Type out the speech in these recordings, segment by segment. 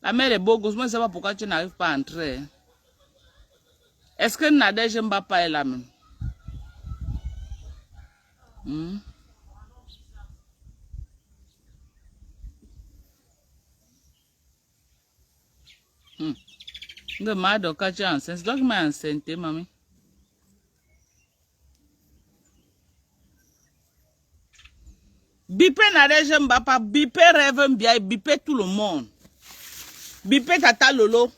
La mère est beau gosse, moi je ne sais pas pourquoi tu n'arrives pas à entrer. Est-ce que Nadège Mbapa est là même? Hmm? Hmm. De Mado, quand tu es enceinte, c'est toi qui m'as enceinte, mamie. Bipé Nadège Mbapa, bipé Rêve Mbia, bipé tout le monde. Bipé Tata Lolo.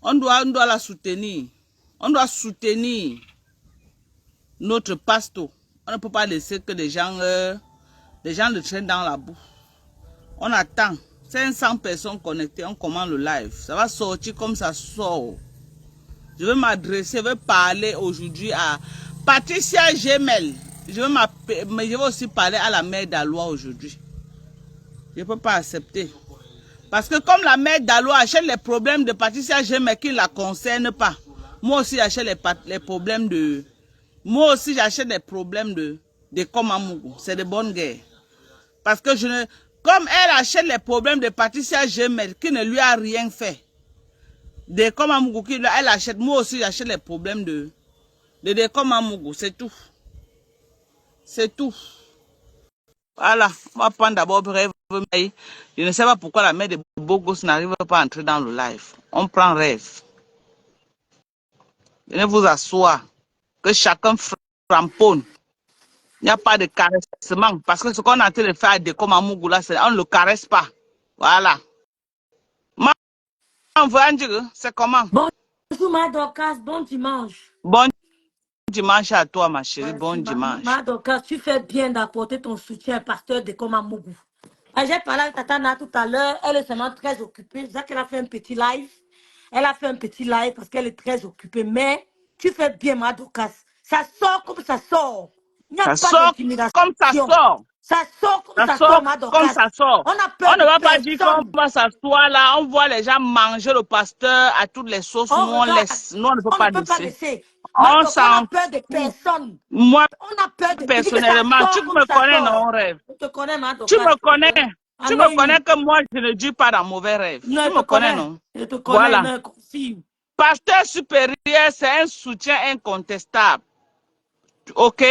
On doit la soutenir. On doit soutenir notre pasteur. On ne peut pas laisser que les gens le traînent dans la boue. On attend 500 personnes connectées, on commande le live. Ça va sortir comme ça sort. Je vais m'adresser, je vais parler aujourd'hui à Patricia Gemel. Mais je vais aussi parler à la mère d'Alois aujourd'hui. Je ne peux pas accepter. Parce que comme la mère d'Alois achète les problèmes de Patricia Gemel qui ne la concernent pas, moi aussi j'achète les problèmes de... Moi aussi j'achète les problèmes de Komamougou. C'est de bonnes guerres. Parce que comme elle achète les problèmes de Patricia Gemel qui ne lui a rien fait. De Komamougou qui elle achète, moi aussi j'achète les problèmes de Komamougou. C'est tout. C'est tout. Voilà. On va prendre d'abord Rêve. Je ne sais pas pourquoi la mère de Bogos n'arrive pas à entrer dans le live. On prend Rêve. Venez vous asseoir. Que chacun framponne. Il n'y a pas de caressement. Parce que ce qu'on est en train de faire de Komamougou là, on ne le caresse pas. Voilà. C'est comment? Bonjour ma Dorcas, bon dimanche. Bon dimanche à toi ma chérie, Merci, bon dimanche. ma Dorcas, tu fais bien d'apporter ton soutien au pasteur de Komamougou. J'ai parlé avec Tatana tout à l'heure, elle est seulement très occupée. C'est ça qu'elle a fait un petit live. Elle a fait un petit live parce qu'elle est très occupée. Mais tu fais bien ma Dorcas. Ça sort comme ça sort. Il n'y a Ça pas sort d'intimidation. comme ça sort. Ça sort comme Ça ça sort, sort ma comme Dorcas. ça sort. On a On peur ne de va pas dire qu'on personne. va s'asseoir là, on voit les gens manger le pasteur à toutes les sauces. On Nous, on regarde. laisse. Nous, on ne peut On ne pas peut pas laisser. laisser. Ma On Dorcas, on a s'en peur de fout. personne. Moi, On a peur de... Tu dis que ça personnellement, tu sort comme me ça connais, sort. non, Rêve. Je te connais, ma Tu Dorcas. me connais. Tu me Amen. connais que moi, je ne dis pas dans mauvais rêve. Non, Tu je te me connais, connais. non? Je te connais, Voilà. non, confie. Pasteur supérieur, c'est un soutien incontestable. OK?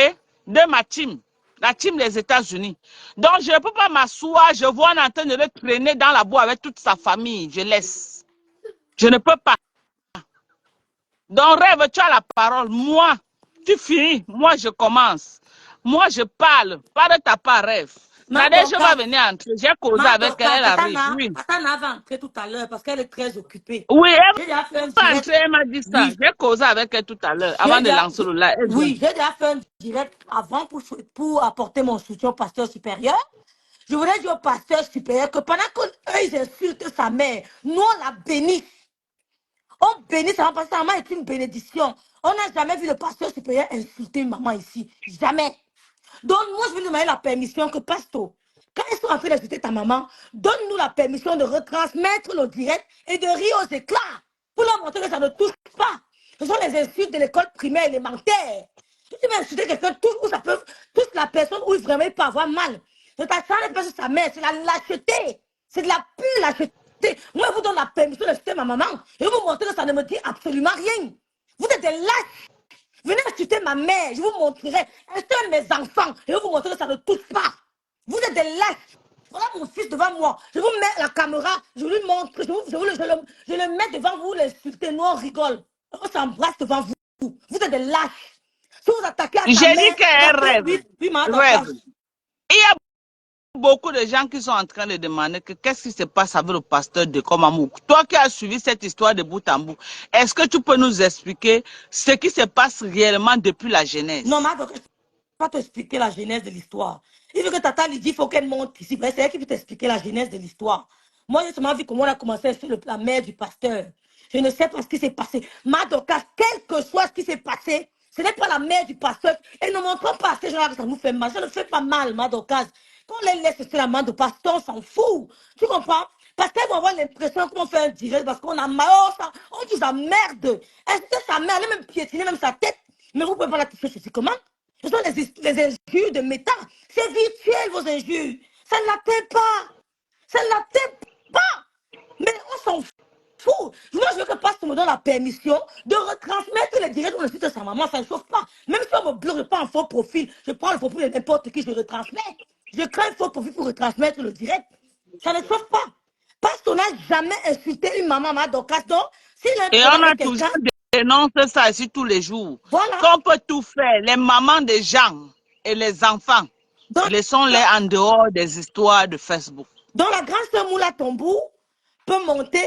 De ma team. La team des États-Unis. Donc, je ne peux pas m'asseoir. Je vois en train de le traîner dans la boue avec toute sa famille. Je laisse. Je ne peux pas. Donc, Rêve, tu as la parole. Moi, tu finis. Moi, je commence. Moi, je parle. Pas de ta part, Rêve. Ma Nadège va Dorcas, venir entrer. J'ai causé ma avec elle. Dorcas, Elle arrive. Oui. Tatana va entrer tout à l'heure parce qu'elle est très occupée. Oui, elle J'ai déjà fait un va direct. entrer. Elle m'a dit ça. Oui. J'ai causé avec elle tout à l'heure avant J'ai de déjà, lancer le live. Elle vient. oui, j'ai déjà fait un direct avant pour apporter mon soutien au pasteur supérieur. Je voulais dire au pasteur supérieur que pendant qu'eux, ils insultent sa mère, nous, on la bénit. On bénit sa maman parce que sa maman est une bénédiction. On n'a jamais vu le pasteur supérieur insulter une maman ici. Jamais. Donc, moi, je vais demander la permission que, pasteur, quand ils sont en train d'insulter ta maman, donne-nous la permission de retransmettre le direct et de rire aux éclats pour leur montrer que ça ne touche pas. Ce sont les insultes de l'école primaire élémentaire. Si tu veux insulter quelqu'un, où ça peut touche la personne où vraiment il peut avoir mal. Ne t'acharne pas sur sa mère, c'est la lâcheté. C'est de la pure lâcheté. Moi, je vous donne la permission d'insulter ma maman et vous montrer que ça ne me dit absolument rien. Vous êtes des lâches. Venez insulter ma mère, je vous montrerai. Insultez mes enfants, je vais vous montrer que ça ne touche pas. Vous êtes des lâches. Voilà mon fils devant moi. Je vous mets la caméra, je lui montre, je le mets devant vous, l'insulter, nous on rigole. On s'embrasse devant vous. Vous êtes des lâches. Si vous attaquez à ta J'ai mère, dit qu'elle rêve. oui, ma Rêve. Dorcas. Il y a beaucoup de gens qui sont en train de demander qu'est-ce qui se passe avec le pasteur de Komamou. Toi qui as suivi cette histoire de bout en bout, est-ce que tu peux nous expliquer ce qui se passe réellement depuis la genèse? Non, ma Dorcas, je ne peux pas t'expliquer la genèse de l'histoire. Il veut que Tata lui dise, il faut qu'elle monte ici. C'est elle qui peut t'expliquer la genèse de l'histoire. Moi, j'ai seulement vu comment on a commencé sur la mère du pasteur. Je ne sais pas ce qui s'est passé. Ma Dorcas, quel que soit ce qui s'est passé, ce n'est pas la mère du pasteur. Et ne montrons pas à ces gens-là que ça nous fait mal. Ça ne fait pas mal, ma Dorcas. Quand on les laisse sur la main de pasteur, on s'en fout. Tu comprends? Parce qu'elles vont avoir l'impression qu'on fait un direct parce qu'on a mal. On dit sa merde. Est-ce que sa mère, elle a même piétiné même sa tête. Mais vous ne pouvez pas la toucher ceci. Comment? Ce sont les injures de méta. C'est virtuel, vos injures. Ça ne l'atteint pas. Ça ne l'atteint pas. Moi, je veux que Pastor me donne la permission de retransmettre les directs où on insulte sa maman. Ça ne chauffe pas. Même si on me bloque, je prends un faux profil. Je prends le profil de n'importe qui, je retransmets. Je crée un faux profil pour retransmettre le direct. Ça ne chauffe pas. Pastor n'a jamais insulté une maman, ma Dorcas. Donc, s'il a un Et problème on a avec toujours quelqu'un, dénoncé ça ici tous les jours. voilà. Qu'on peut tout faire. Les mamans des gens et les enfants, Donc, laissons-les en dehors des histoires de Facebook. donc la grande sœur Moula Tombou peut monter.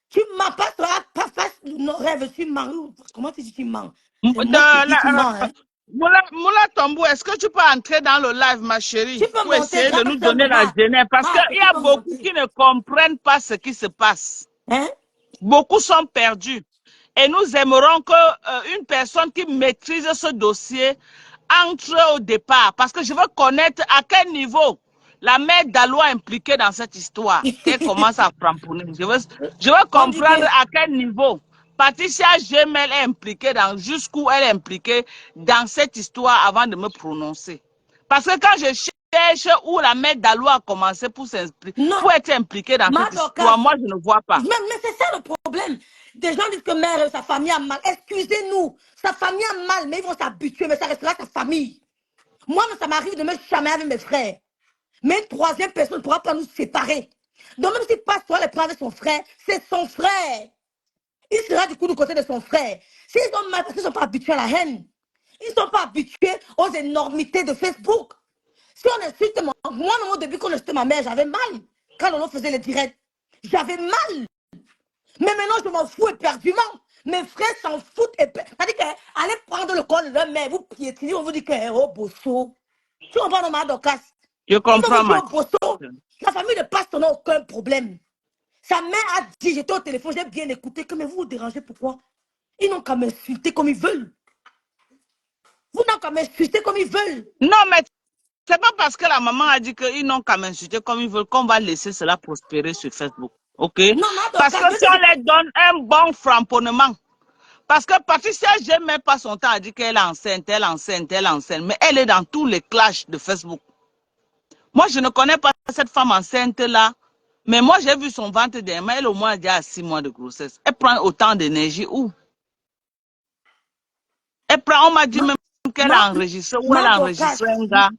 Tu m'as pas, pas face nos rêves, tu mens. Comment tu dis tu mens? C'est moi qui dis tu mens, hein. Moula Tombou, est-ce que tu peux entrer dans le live, ma Tu chérie, peux pour monter, essayer de grande nous sœur donner la Mama. jeunesse? Parce Ah, qu'il y tu a peux beaucoup monter. qui ne comprennent pas ce qui se passe. Hein? Beaucoup sont perdus. Et nous aimerons que une personne qui maîtrise ce dossier entre au départ. Parce que je veux connaître à quel niveau la mère d'Aloua est impliquée dans cette histoire. Qu'elle commence à framponner. Je veux On dit comprendre que à quel niveau Patricia Gemel est impliquée dans, jusqu'où elle est impliquée dans cette histoire avant de me prononcer. Parce que quand je cherche où la mère d'Aloua a commencé non, pour être impliquée dans cette Madocas. histoire, moi je ne vois pas. Mais c'est ça le problème. Des gens disent que mère, sa famille a mal. Excusez-nous, sa famille a mal, mais ils vont s'habituer, mais ça restera sa famille. Moi, ça m'arrive de me chamailler avec mes frères. Mais une troisième personne ne pourra pas nous séparer. Donc même si Pasteur les prend avec son frère, c'est son frère. Il sera du coup du côté de son frère. S'ils ont mal, parce qu'ils ne sont pas habitués à la haine. Ils ne sont pas habitués aux énormités de Facebook. Si on insulte moi, au début, quand j'étais ma mère, j'avais mal. Quand on faisait les directs, j'avais mal. Mais maintenant, je m'en fous éperdument. Mes frères s'en foutent. C'est-à-dire qu'allez prendre le corps de leur mère, vous piétinez, on vous dit que oh, bosso. Tu comprends, ma Dorcas? Je Ils vont comprends, vous dire ma au bosso. La famille de Pasteur n'a aucun problème. Sa mère a dit, j'étais au téléphone, j'ai bien écouté, que mais vous vous dérangez, pourquoi? Ils n'ont qu'à m'insulter comme ils veulent. Vous n'avez qu'à m'insulter comme ils veulent. Non, mais c'est pas parce que la maman a dit qu'ils n'ont qu'à m'insulter comme ils veulent qu'on va laisser cela prospérer sur Facebook. OK? Non, ma Parce Dorcas, que si on les donne un bon framponnement, parce que Patricia, je mets pas son temps à dire qu'elle est enceinte, elle est enceinte, elle est enceinte, mais elle est dans tous les clashs de Facebook. Moi, je ne connais pas cette femme enceinte-là, mais moi, j'ai vu son ventre derrière, elle au moins déjà 6 mois de grossesse. Elle prend autant d'énergie où? Elle prend, on m'a dit même qu'elle a enregistré, ou elle Ma a Dorcas, enregistré un gars.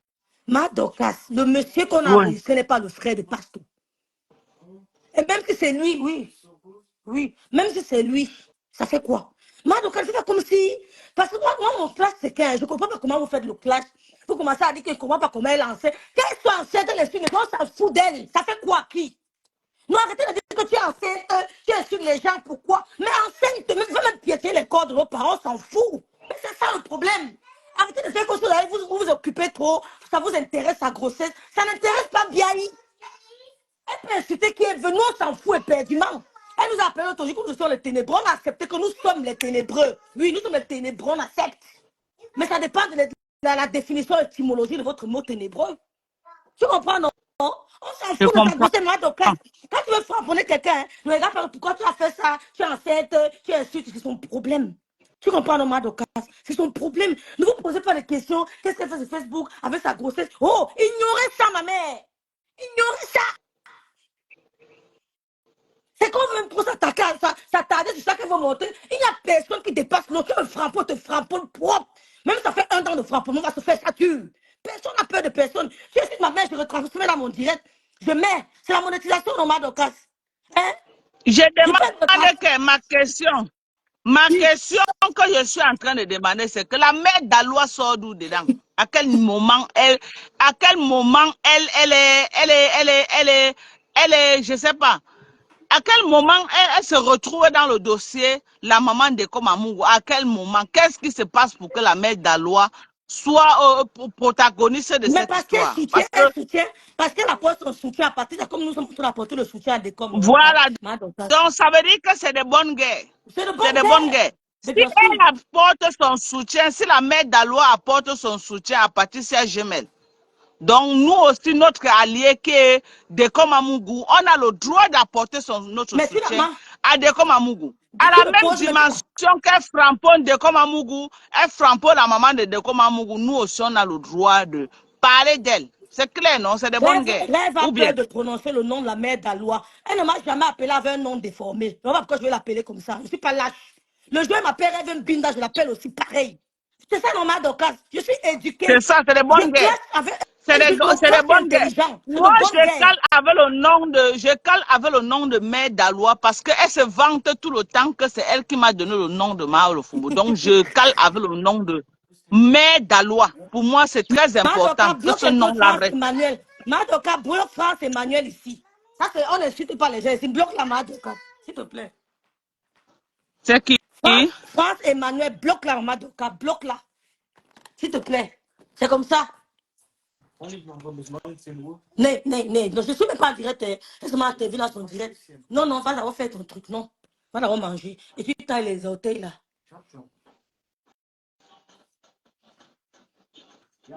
ma Dorcas, le monsieur qu'on a Oui. enregistré n'est pas le frère de Pasteur. Et même si c'est lui, oui. Oui, même si c'est lui, ça fait quoi? Ma Dorcas, c'est pas comme si. Parce que moi mon clash, c'est qu'un. Je ne comprends pas comment vous faites le clash. Vous commencez à dire que je ne comprends pas comment elle est enceinte. Qu'elle soit enceinte, elle est suite, on s'en fout d'elle. Ça fait quoi qui? Non, arrêtez de dire que tu es enceinte, tu insultes les gens, pourquoi? Mais enceinte, même piétiner les corps de vos parents, on s'en fout. Mais c'est ça le problème. Arrêtez de faire comme ça, vous occupez trop, ça vous intéresse sa grossesse, ça n'intéresse pas bien. Elle peut insulter qui est venu, on s'en fout éperdument. Elle nous a appelé aujourd'hui que nous sommes les ténébreux, on a accepté que nous sommes les ténébreux. Oui, nous sommes les ténébreux, on accepte. Mais ça dépend de la définition étymologie de votre mot ténébreux. Tu comprends, non? On s'en Je fout de ta comprends. grossesse, moi, donc, quand tu veux frapponner quelqu'un, le gars parle, pourquoi tu as fait ça? Tu es enceinte, tu insultes, c'est son problème. Tu comprends, non, Madokas? C'est son problème. Ne vous posez pas de questions. Qu'est-ce qu'elle fait sur Facebook avec sa grossesse? Oh, ignorez ça, ma mère. Ignorez ça. C'est qu'on veut même trop s'attaquer à ça, s'attarder sur ça qu'elle va monter. Il n'y a personne qui dépasse l'autre. Tu te frapponne propre. Même ça fait 1 an de frapponnement, on va se faire statue. Personne n'a peur de personne. Si je suis ma mère, je retransmets dans mon direct. Je mets. C'est la monétisation normale d'Ocas. Hein? Je Je peux demande que ma question que je suis en train de demander, c'est que la mère d'Aloua sort d'où dedans? À quel moment elle je sais pas. À quel moment elle se retrouve dans le dossier, la maman de Komamungu? À quel moment? Qu'est-ce qui se passe pour que la mère d'Aloua soit protagoniste de Mais cette parce qu'elle histoire? soutient, Parce que, parce qu'elle apporte son soutien à partir de comme nous sommes tous apporter le soutien à des comme voilà, Madokas. donc ça veut dire que c'est de bonnes guerres. C'est de C'est bonne de bonnes guerre. guerres. Si Mais bien sûr. elle apporte son soutien, si la mère d'Aloua apporte son soutien à Patricia Gemel, donc nous aussi, notre allié qui est Dekomamugu, on a le droit d'apporter notre Mais soutien finalement, à Dekomamugu. tu À la me même poses maintenant. dimension qu'elle framponne Dekomamugu, elle framponne la maman de Dekomamugu, nous aussi on a le droit de parler d'elle. C'est clair, non? C'est des bonnes guerres. Rêve a Ou bien? peur de prononcer le nom de la mère d'Alois. Elle ne m'a jamais appelé avec un nom déformé. Je ne sais pas pourquoi je vais l'appeler comme ça. Je ne suis pas lâche. Le jour où elle m'appelle Rêve Binda, je l'appelle aussi pareil. C'est ça normal d'Ocas. Je suis C'est éduqué. ça, c'est des Je bonnes guerres. classe avec C'est et puis mon c'est des frère c'est bonnes guerres. intelligent. C'est de Moi, bonnes guerres. je cale avec le nom de Mère Dalois parce qu'elle se vante tout le temps que c'est elle qui m'a donné le nom de Mao le Fumbo. Donc, je cale avec le nom de Mère Dalois. Pour moi, c'est très important Madoka que bloque ce un peu nom-là France reste. Emmanuel. Madoka bloque France Emmanuel ici. Ça c'est on n'insulte pas les gens ici. Bloque la Madoka, s'il te plaît. C'est qui? France Emmanuel bloque la Madoka, bloque la. S'il te plaît. C'est comme ça. Non, je ne suis même pas en direct. Laisse-moi à TV là, son direct. Non, non, va d'abord faire ton truc, non. Va d'abord manger. Et puis taille les orteils là.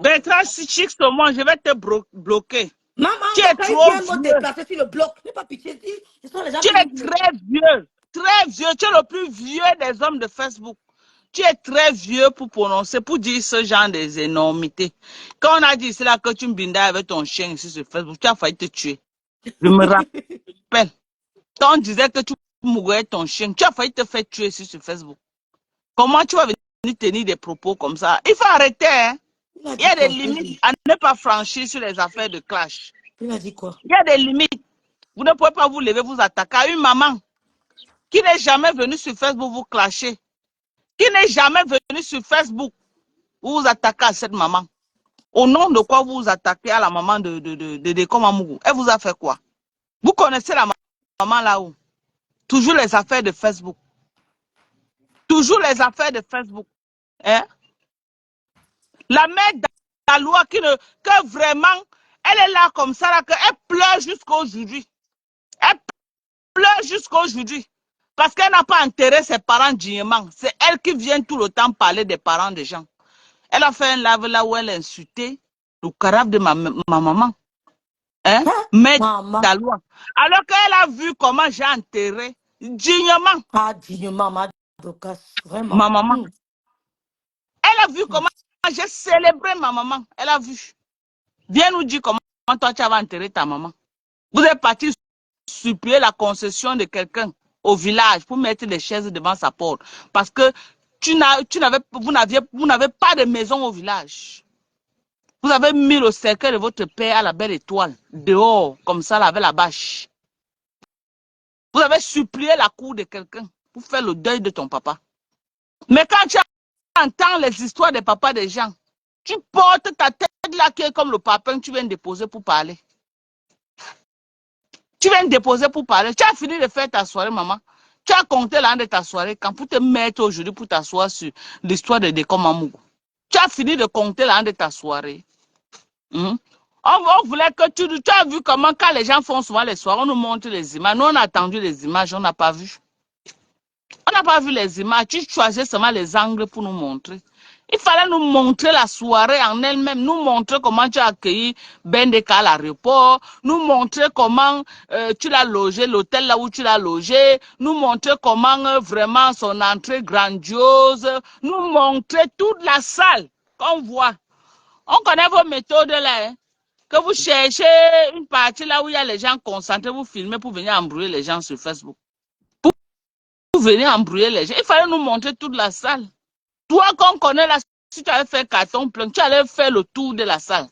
Bertrand, si chic sur moi, je vais te bloquer. Maman, Tu donc es quand il dit trop un mot vieux. déplacé sur le bloc, n'aie pas pitié. Ce sont les gens Tu qui es nous disent. très vieux. Très vieux. Tu es le plus vieux des hommes de Facebook. Tu es très vieux pour prononcer, pour dire ce genre des énormités. Quand on a dit c'est là que tu me bindais avec ton chien ici sur Facebook, tu as failli te tuer. Je me rappelle. Quand on disait que tu mourrais ton chien, tu as failli te faire tuer ici sur Facebook. Comment tu vas venir tenir des propos comme ça? Il faut arrêter, hein? Il a Il y dit a des quoi? limites à ne pas franchir sur les affaires de clash. Il a dit quoi? Il y a des limites. Vous ne pouvez pas vous lever, vous attaquer à une maman qui n'est jamais venue sur Facebook vous clasher, qui n'est jamais venue sur Facebook vous attaquer à cette maman. Au nom de quoi vous vous attaquez à la maman de Komamougou? Elle vous a fait quoi? Vous connaissez la maman là-haut? Toujours les affaires de Facebook. Toujours les affaires de Facebook. Hein? La mère d'Aloua que vraiment, elle est là comme ça, là, qu'elle pleure jusqu'à aujourd'hui. Elle pleure jusqu'à aujourd'hui. Parce qu'elle n'a pas enterré ses parents dignement. C'est elle qui vient tout le temps parler des parents des gens. Elle a fait un live là où elle a insulté le carafe de ma maman. Hein? Hein? Mais Maman. d'Aloua. Alors qu'elle a vu comment j'ai enterré dignement Ah, dignement, Madoka. Vraiment. ma maman. Elle a vu comment j'ai célébré ma maman. Elle a vu. Viens nous dire comment toi tu avais enterré ta maman. Vous êtes parti supplier la concession de quelqu'un au village pour mettre des chaises devant sa porte. Parce que vous n'avez pas de maison au village. Vous avez mis le cercueil de votre père à la belle étoile, dehors, comme ça, avec la bâche. Vous avez supplié la cour de quelqu'un pour faire le deuil de ton papa. Mais quand tu entends les histoires des papas des gens, tu portes ta tête là qui est comme le papin que tu viens déposer pour parler. Tu viens déposer pour parler. Tu as fini de faire ta soirée, maman. Tu as compté l'an de ta soirée quand pour te mettre aujourd'hui pour t'asseoir sur l'histoire de Dekomamougou. Tu as fini de compter l'an de ta soirée. On voulait que tu as vu comment quand les gens font souvent les soirées, on nous montre les images. Nous, on a attendu les images, on n'a pas vu. On n'a pas vu les images. Tu choisis seulement les angles pour nous montrer. Il fallait nous montrer la soirée en elle-même, nous montrer comment tu as accueilli Bendeka à l'aéroport, nous montrer comment tu l'as logé, l'hôtel là où tu l'as logé, nous montrer comment vraiment son entrée grandiose, nous montrer toute la salle qu'on voit. On connaît vos méthodes là, hein? Que vous cherchez une partie là où il y a les gens concentrés, vous filmez pour venir embrouiller les gens sur Facebook. Pour venir embrouiller les gens. Il fallait nous montrer toute la salle. Toi, qu'on connaît là, si tu avais fait carton plein, tu allais faire le tour de la salle.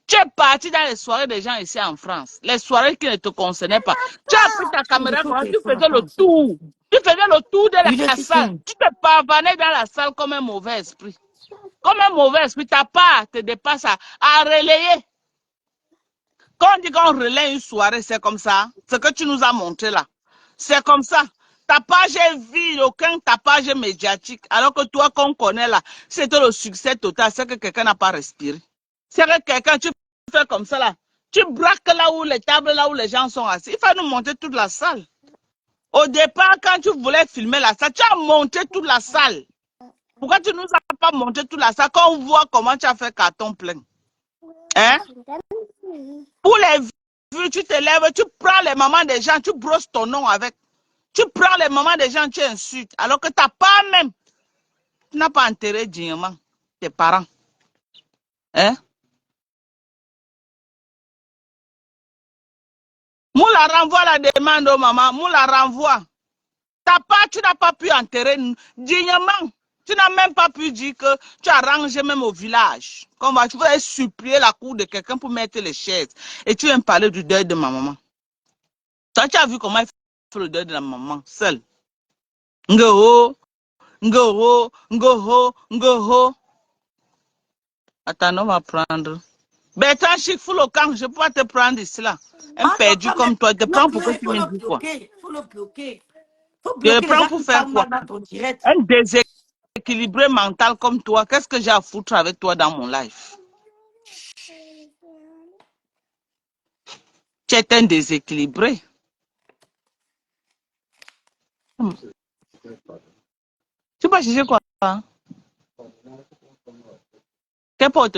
Tu es parti dans les soirées des gens ici en France, les soirées qui ne te concernaient pas. Tu as pris ta Je caméra, suis au tu téléphone, faisais le attends. tour. Tu faisais le tour de Oui, je la suis salle. sûr. Tu te pavanais dans la salle comme un mauvais esprit. Comme un mauvais esprit, ta part te dépasse à relayer. Quand on dit qu'on relaie une soirée, c'est comme ça. Ce que tu nous as montré là. C'est comme ça. Ta page est vide, aucun ta page est médiatique. Alors que toi qu'on connaît là, c'était le succès total, c'est que quelqu'un n'a pas respiré. C'est que quelqu'un, tu fais comme ça là. Tu braques là où les tables, là où les gens sont assis. Il faut nous montrer toute la salle. Au départ, quand tu voulais filmer la salle, tu as monté toute la salle. Pourquoi tu ne nous as pas montré toute la salle quand on voit comment tu as fait carton plein? Hein? Pour les vues, tu te lèves, tu prends les mamans des gens, tu brosses ton nom avec. Tu prends les mamans des gens, tu insultes. Alors que ta part même, tu n'as pas enterré dignement tes parents. Hein? Moula renvoie la demande au maman. Moula renvoie. Tu n'as pas pu enterrer dignement. Tu n'as même pas pu dire que tu as rangé même au village. Tu vas supplier la cour de quelqu'un pour mettre les chaises. Et tu viens me parler du deuil de ma maman. Toi, tu as vu comment il fait le deuil de la maman, seule. Ngoho, ngoho, ngoho, ngoho. Attends, on va prendre. Bertrand Chic, fous le camp, je ne peux pas te prendre ici là. Un perdu comme toi, je te prends pour que tu me dises quoi. Il faut le bloquer. Il faut Je le bloquer les prends gens pour qui faire parlent quoi? mal dans ton direct. Un déséquilibré mental comme toi, qu'est-ce que j'ai à foutre avec toi dans mon life? Tu es un déséquilibré. Tu vas chercher quoi? Quelle porte?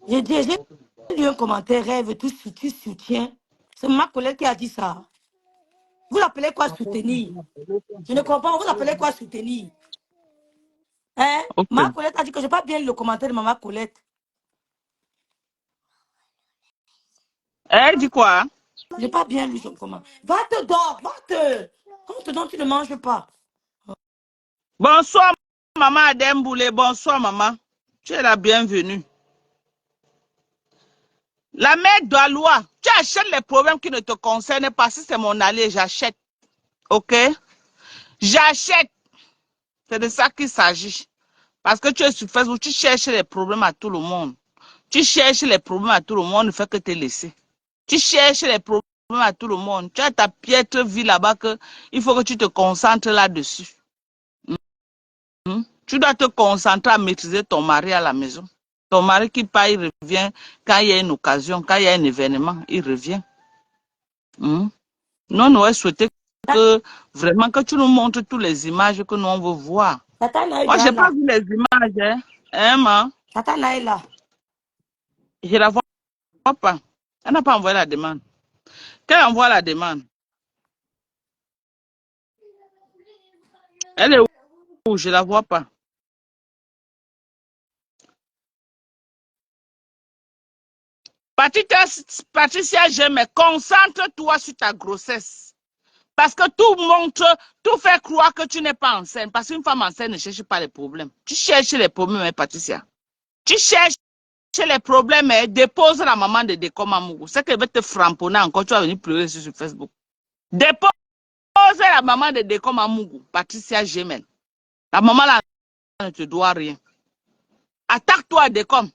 J'ai lu un commentaire, rêve, tu soutiens. C'est ma collègue qui a dit ça. Vous l'appelez quoi soutenir? Je ne comprends pas, vous l'appelez quoi soutenir? Hein? Ok. Ma Colette a dit que je n'ai pas bien lu le commentaire de Maman Colette. Elle dit quoi? Je n'ai pas bien lu son commentaire. Va te dors, va te. Comme te donne, tu ne manges pas. Bonsoir, maman Ademboulé. Bonsoir, maman. Tu es la bienvenue. La mère de loi, tu achètes les problèmes qui ne te concernent pas. Si c'est mon allié, j'achète. Ok? J'achète. C'est de ça qu'il s'agit. Parce que tu es sur Facebook, tu cherches les problèmes à tout le monde. Tu cherches les problèmes à tout le monde, ne fait que te laisser. Tu cherches les problèmes à tout le monde. Tu as ta piètre vie là-bas que il faut que tu te concentres là-dessus. Tu dois te concentrer à maîtriser ton mari à la maison. Ton mari qui part, il revient quand il y a une occasion, quand il y a un événement, il revient. Nous, on aurait souhaité que vraiment que tu nous montres toutes les images que nous on veut voir. Moi, je n'ai pas vu les images. Hein, ma? Satana est là. Je ne la vois pas. Elle n'a pas envoyé la demande. Qu'elle envoie la demande. Elle est où? Je ne la vois pas. Patricia, j'aime, concentre-toi sur ta grossesse. Parce que tout fait croire que tu n'es pas enceinte. Parce qu'une femme enceinte ne cherche pas les problèmes. Tu cherches les problèmes, hein, Patricia. Tu cherches les problèmes et dépose la maman de Dekoma Mougou. C'est qu'elle va te framponner encore. Tu vas venir pleurer sur Facebook. Dépose la maman de Dekoma Mougou, Patricia Gemel. La maman là ne te doit rien. Attaque-toi à Dekom.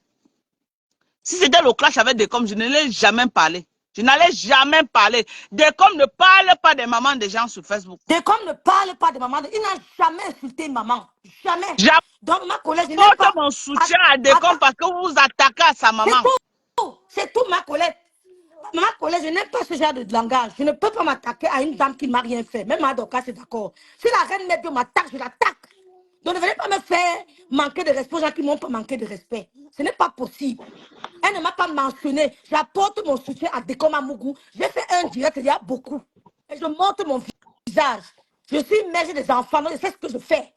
Si c'était le clash avec Decom, je ne l'ai jamais parlé. Je n'allais jamais parler. Decom ne parle pas des mamans des gens sur Facebook. Decom ne parle pas de maman. Il n'a jamais insulté maman. Jamais. J'apporte Donc, ma collègue, je n'ai pas. mon soutien à Decom parce que vous vous attaquez à sa maman. C'est tout, ma collègue. Ma collègue, je n'aime pas ce genre de langage. Je ne peux pas m'attaquer à une dame qui ne m'a rien fait. Même Adoka, c'est d'accord. Si la reine Mébio m'attaque, je l'attaque. Donc ne venez pas me faire manquer de respect aux gens qui m'ont pas manqué de respect. Ce n'est pas possible. Elle ne m'a pas mentionné. J'apporte mon soutien à Dekoma Mougou. J'ai fait un direct il y a beaucoup. Et je montre mon visage. Je suis mère des enfants, donc je sais ce que je fais.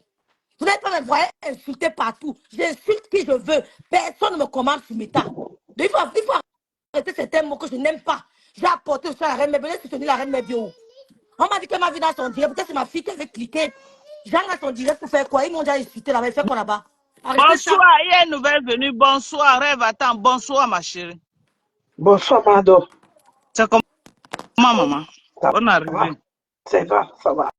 Vous n'allez pas me voir insulter partout. J'insulte qui je veux. Personne ne me commande sur mes tas. Donc il faut arrêter certains mots que je n'aime pas. J'ai apporté ça à la reine Mébio. J'ai soutenu la reine Mébio. On m'a dit qu'elle m'a vu dans son direct. Peut-être c'est ma fille qui avait cliqué. J'ai dans son direct pour faire quoi? Ils m'ont déjà insulté là-bas. Il fait quoi là-bas? Bonsoir, il y a une nouvelle venue. Bonsoir, rêve, attends. Bonsoir, ma chérie. Bonsoir, Mado. C'est comment, maman? Bonne arrivée. Ça va, ça va.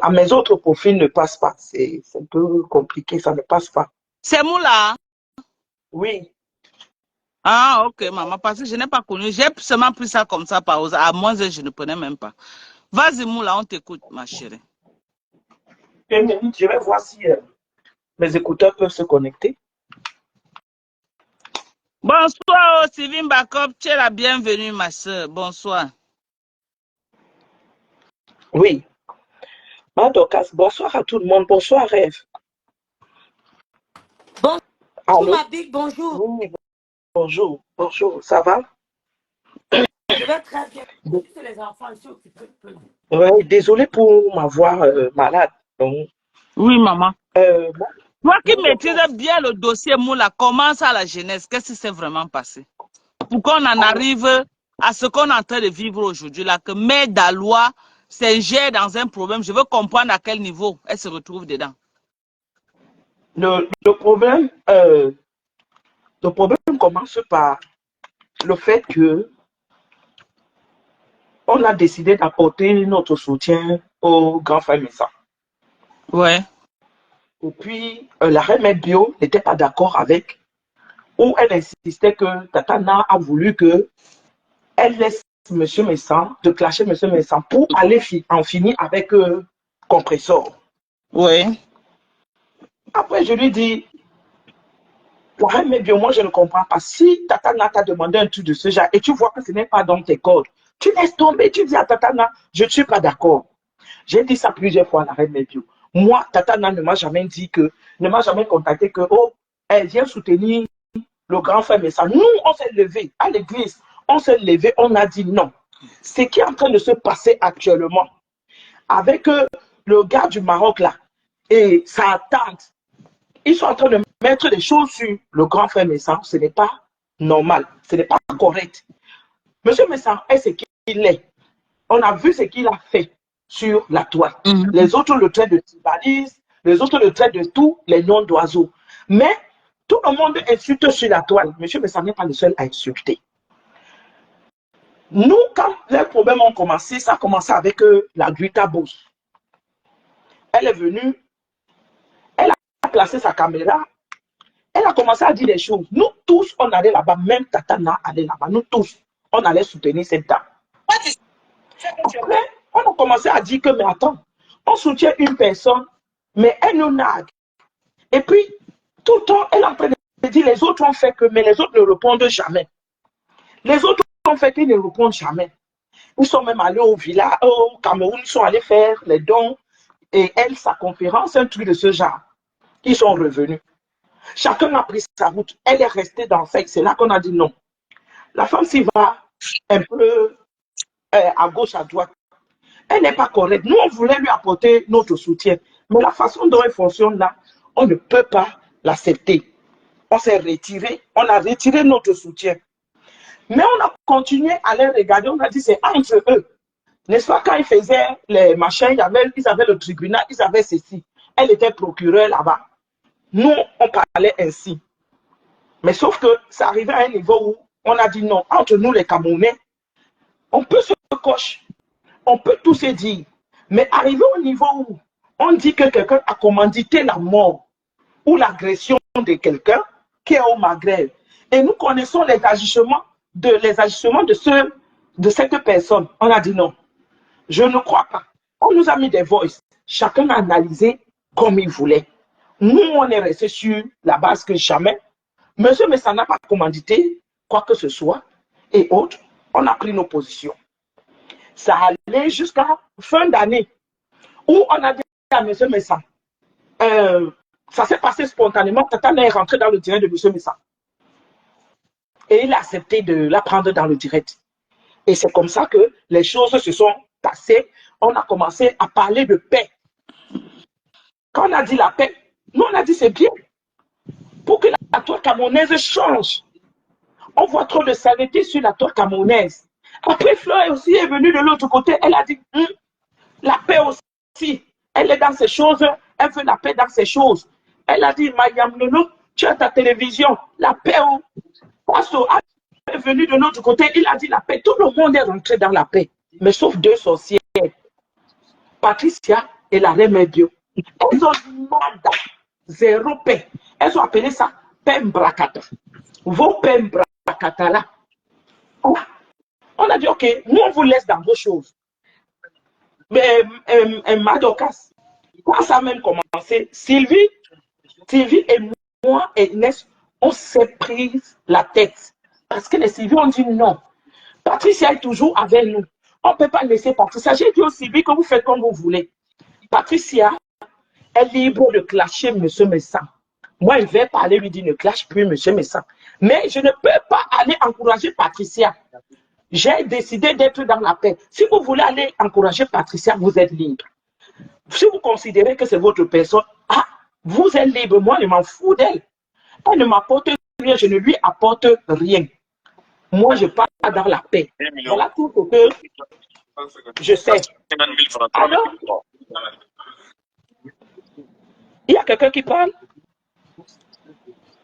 À mes autres profils ne passe pas. C'est un peu compliqué, ça ne passe pas. C'est Moula? Oui. Ah, ok, maman, parce que je n'ai pas connu. J'ai seulement pris ça comme ça par hasard. À moins, je ne connais même pas. Vas-y, Moula, on t'écoute, ma chérie. Je vais voir si mes écouteurs peuvent se connecter. Bonsoir, Sylvie Bakop. Tu es la bienvenue, ma soeur. Bonsoir. Oui. Madokas, bonsoir à tout le monde. Bonsoir, Rêve. Bonjour, ma big, bonjour. Oui, bonjour. Bonjour, ça va? Je vais très bien. Les enfants, ils sont occupés. Oui, désolé pour ma voix malade. Donc, oui, maman. Toi qui bon, maîtrises bien le dossier Moula, comment ça la jeunesse? Qu'est-ce qui s'est vraiment passé? Pourquoi on en arrive à ce qu'on est en train de vivre aujourd'hui là, que Mère Daloa s'ingère dans un problème. Je veux comprendre à quel niveau elle se retrouve dedans. Le problème commence par le fait que on a décidé d'apporter notre soutien aux grands frères Messa. Ouais. Et puis, la reine Bio n'était pas d'accord avec, ou elle insistait que Tatana a voulu que elle laisse M. Messa, de clasher M. Messa pour aller en finir avec Compressor. Oui. Après, je lui dis, la reine Bio, moi je ne comprends pas. Si Tatana t'a demandé un truc de ce genre et tu vois que ce n'est pas dans tes cordes, tu laisses tomber, tu dis à Tatana, je ne suis pas d'accord. J'ai dit ça plusieurs fois à la reine Bio. Moi, Tatana ne m'a jamais dit que, ne m'a jamais contacté que, oh, elle vient soutenir le grand frère Messa. Nous, on s'est levé à l'église, on s'est levé, on a dit non. Ce qui est en train de se passer actuellement avec le gars du Maroc là et sa tante, ils sont en train de mettre des choses sur le grand frère Messa. Ce n'est pas normal, ce n'est pas correct. Monsieur Messa est ce qu'il est. On a vu ce qu'il a fait sur la toile. Les autres le traitent de tibalise, les autres le traitent de tous les noms d'oiseaux. Mais tout le monde insulte sur la toile. Monsieur Messa n'est pas le seul à insulter. Nous, quand les problèmes ont commencé, ça a commencé avec la Guita Boss. Elle est venue, elle a placé sa caméra, elle a commencé à dire des choses. Nous tous, on allait là-bas, même Tatana allait là-bas. Nous tous, on allait soutenir cette dame. Après, on a commencé à dire que, mais attends, on soutient une personne, mais elle nous nargue. Et puis, tout le temps, elle est en train de dire, les autres ont fait que, mais les autres ne répondent jamais. Les autres ont fait qu'ils ne répondent jamais. Ils sont même allés au village, au Cameroun, ils sont allés faire les dons, et elle, sa conférence, un truc de ce genre. Ils sont revenus. Chacun a pris sa route. Elle est restée dans ça. C'est là qu'on a dit non. La femme s'y va un peu à gauche, à droite. Elle n'est pas correcte. Nous, on voulait lui apporter notre soutien. Mais la façon dont elle fonctionne là, on ne peut pas l'accepter. On s'est retiré. On a retiré notre soutien. Mais on a continué à les regarder. On a dit c'est entre eux. N'est-ce pas, quand ils faisaient les machins, ils avaient le tribunal, ils avaient ceci. Elle était procureure là-bas. Nous, on parlait ainsi. Mais sauf que ça arrivait à un niveau où on a dit non. Entre nous, les Camerounais, on peut se cocher. On peut tout se dire. Mais arrivé au niveau où on dit que quelqu'un a commandité la mort ou l'agression de quelqu'un qui est au Maghreb. Et nous connaissons les agissements de cette personne. On a dit non. Je ne crois pas. On nous a mis des voices. Chacun a analysé comme il voulait. Nous, on est resté sur la base que jamais. Monsieur Messa n'a pas commandité quoi que ce soit. Et autres, on a pris nos positions. Ça allait jusqu'à fin d'année où on a dit à monsieur Messa, ça s'est passé spontanément. Tatana est rentré dans le direct de monsieur Messa. Et il a accepté de la prendre dans le direct. Et c'est comme ça que les choses se sont passées. On a commencé à parler de paix. Quand on a dit la paix, nous on a dit c'est bien. Pour que la toile camerounaise change. On voit trop de saleté sur la toile camerounaise. Après, Fleur aussi est venue de l'autre côté. Elle a dit, la paix aussi. Elle est dans ces choses. Elle veut la paix dans ces choses. Elle a dit, Mayam Nono, tu as ta télévision. La paix. Pasto est venu de notre côté. Il a dit la paix. Tout le monde est rentré dans la paix. Mais sauf deux sorcières. Patricia et la reine Bio. Elles ont nada. Zéro paix. Elles ont appelé ça Pembrakata. Vos Pembrakata là. On a dit, ok, nous on vous laisse dans vos choses. Mais Madokas, quand ça a même commencé, Sylvie et moi et Inès, on s'est pris la tête. Parce que les Sylvie ont dit non. Patricia est toujours avec nous. On ne peut pas laisser Patricia. J'ai dit aux Sylvie que vous faites comme vous voulez. Patricia est libre de clasher M. Messa. Moi, je vais parler, lui dire ne clash plus M. Messa. Mais je ne peux pas aller encourager Patricia. J'ai décidé d'être dans la paix. Si vous voulez aller encourager Patricia, vous êtes libre. Si vous considérez que c'est votre personne, vous êtes libre. Moi, je m'en fous d'elle. Elle ne m'apporte rien, je ne lui apporte rien. moi, je pars dans la paix. Voilà tout ce que je sais. Alors, il y a quelqu'un qui parle?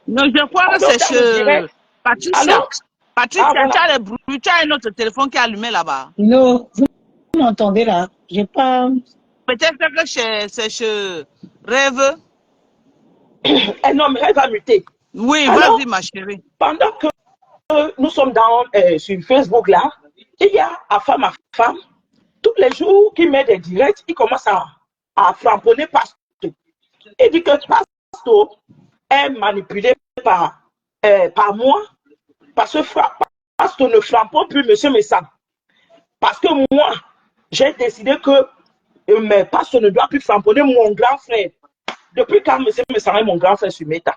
Non, je crois que Alors, c'est dans le chez direct, Patricia. alors, Patricia, ah, voilà. tu as les bruits, tu as un autre téléphone qui est allumé là-bas. Non, vous m'entendez là? J'ai pas. Peut-être que c'est chez Rêve. Un homme rêve à muter. Oui, Alors, vas-y, ma chérie. pendant que nous sommes sur Facebook là, il y a à femme, tous les jours qu'il met des directs, il commence à framponner Pasto. Il dit que Pasto est manipulé par moi, parce que Pasto ne framponne plus Monsieur Messam. Parce que moi, j'ai décidé que Pasto ne doit plus framponner mon grand frère. Depuis quand Monsieur Messam est mon grand frère sur Meta.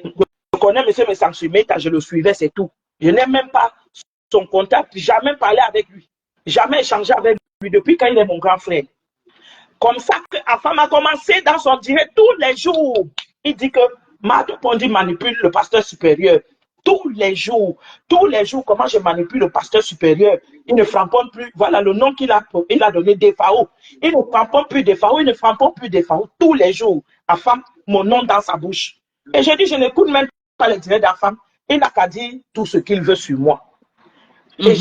Je connais M. Messam sur Meta, je le suivais, c'est tout. Je n'ai même pas son contact, jamais parlé avec lui, jamais échangé avec lui depuis quand il est mon grand frère. Comme ça, Afam a commencé dans son direct tous les jours. Il dit que Mado Pondi manipule le pasteur supérieur. Tous les jours, comment je manipule le pasteur supérieur. Il ne framponne plus. Voilà le nom qu'il a donné, Defao. Il ne framponne plus Defao, il ne framponne plus Defao. Tous les jours, Afam, mon nom dans sa bouche. Et je dis, je n'écoute même pas les directs d'Afam. Il n'a qu'à dire tout ce qu'il veut sur moi. Et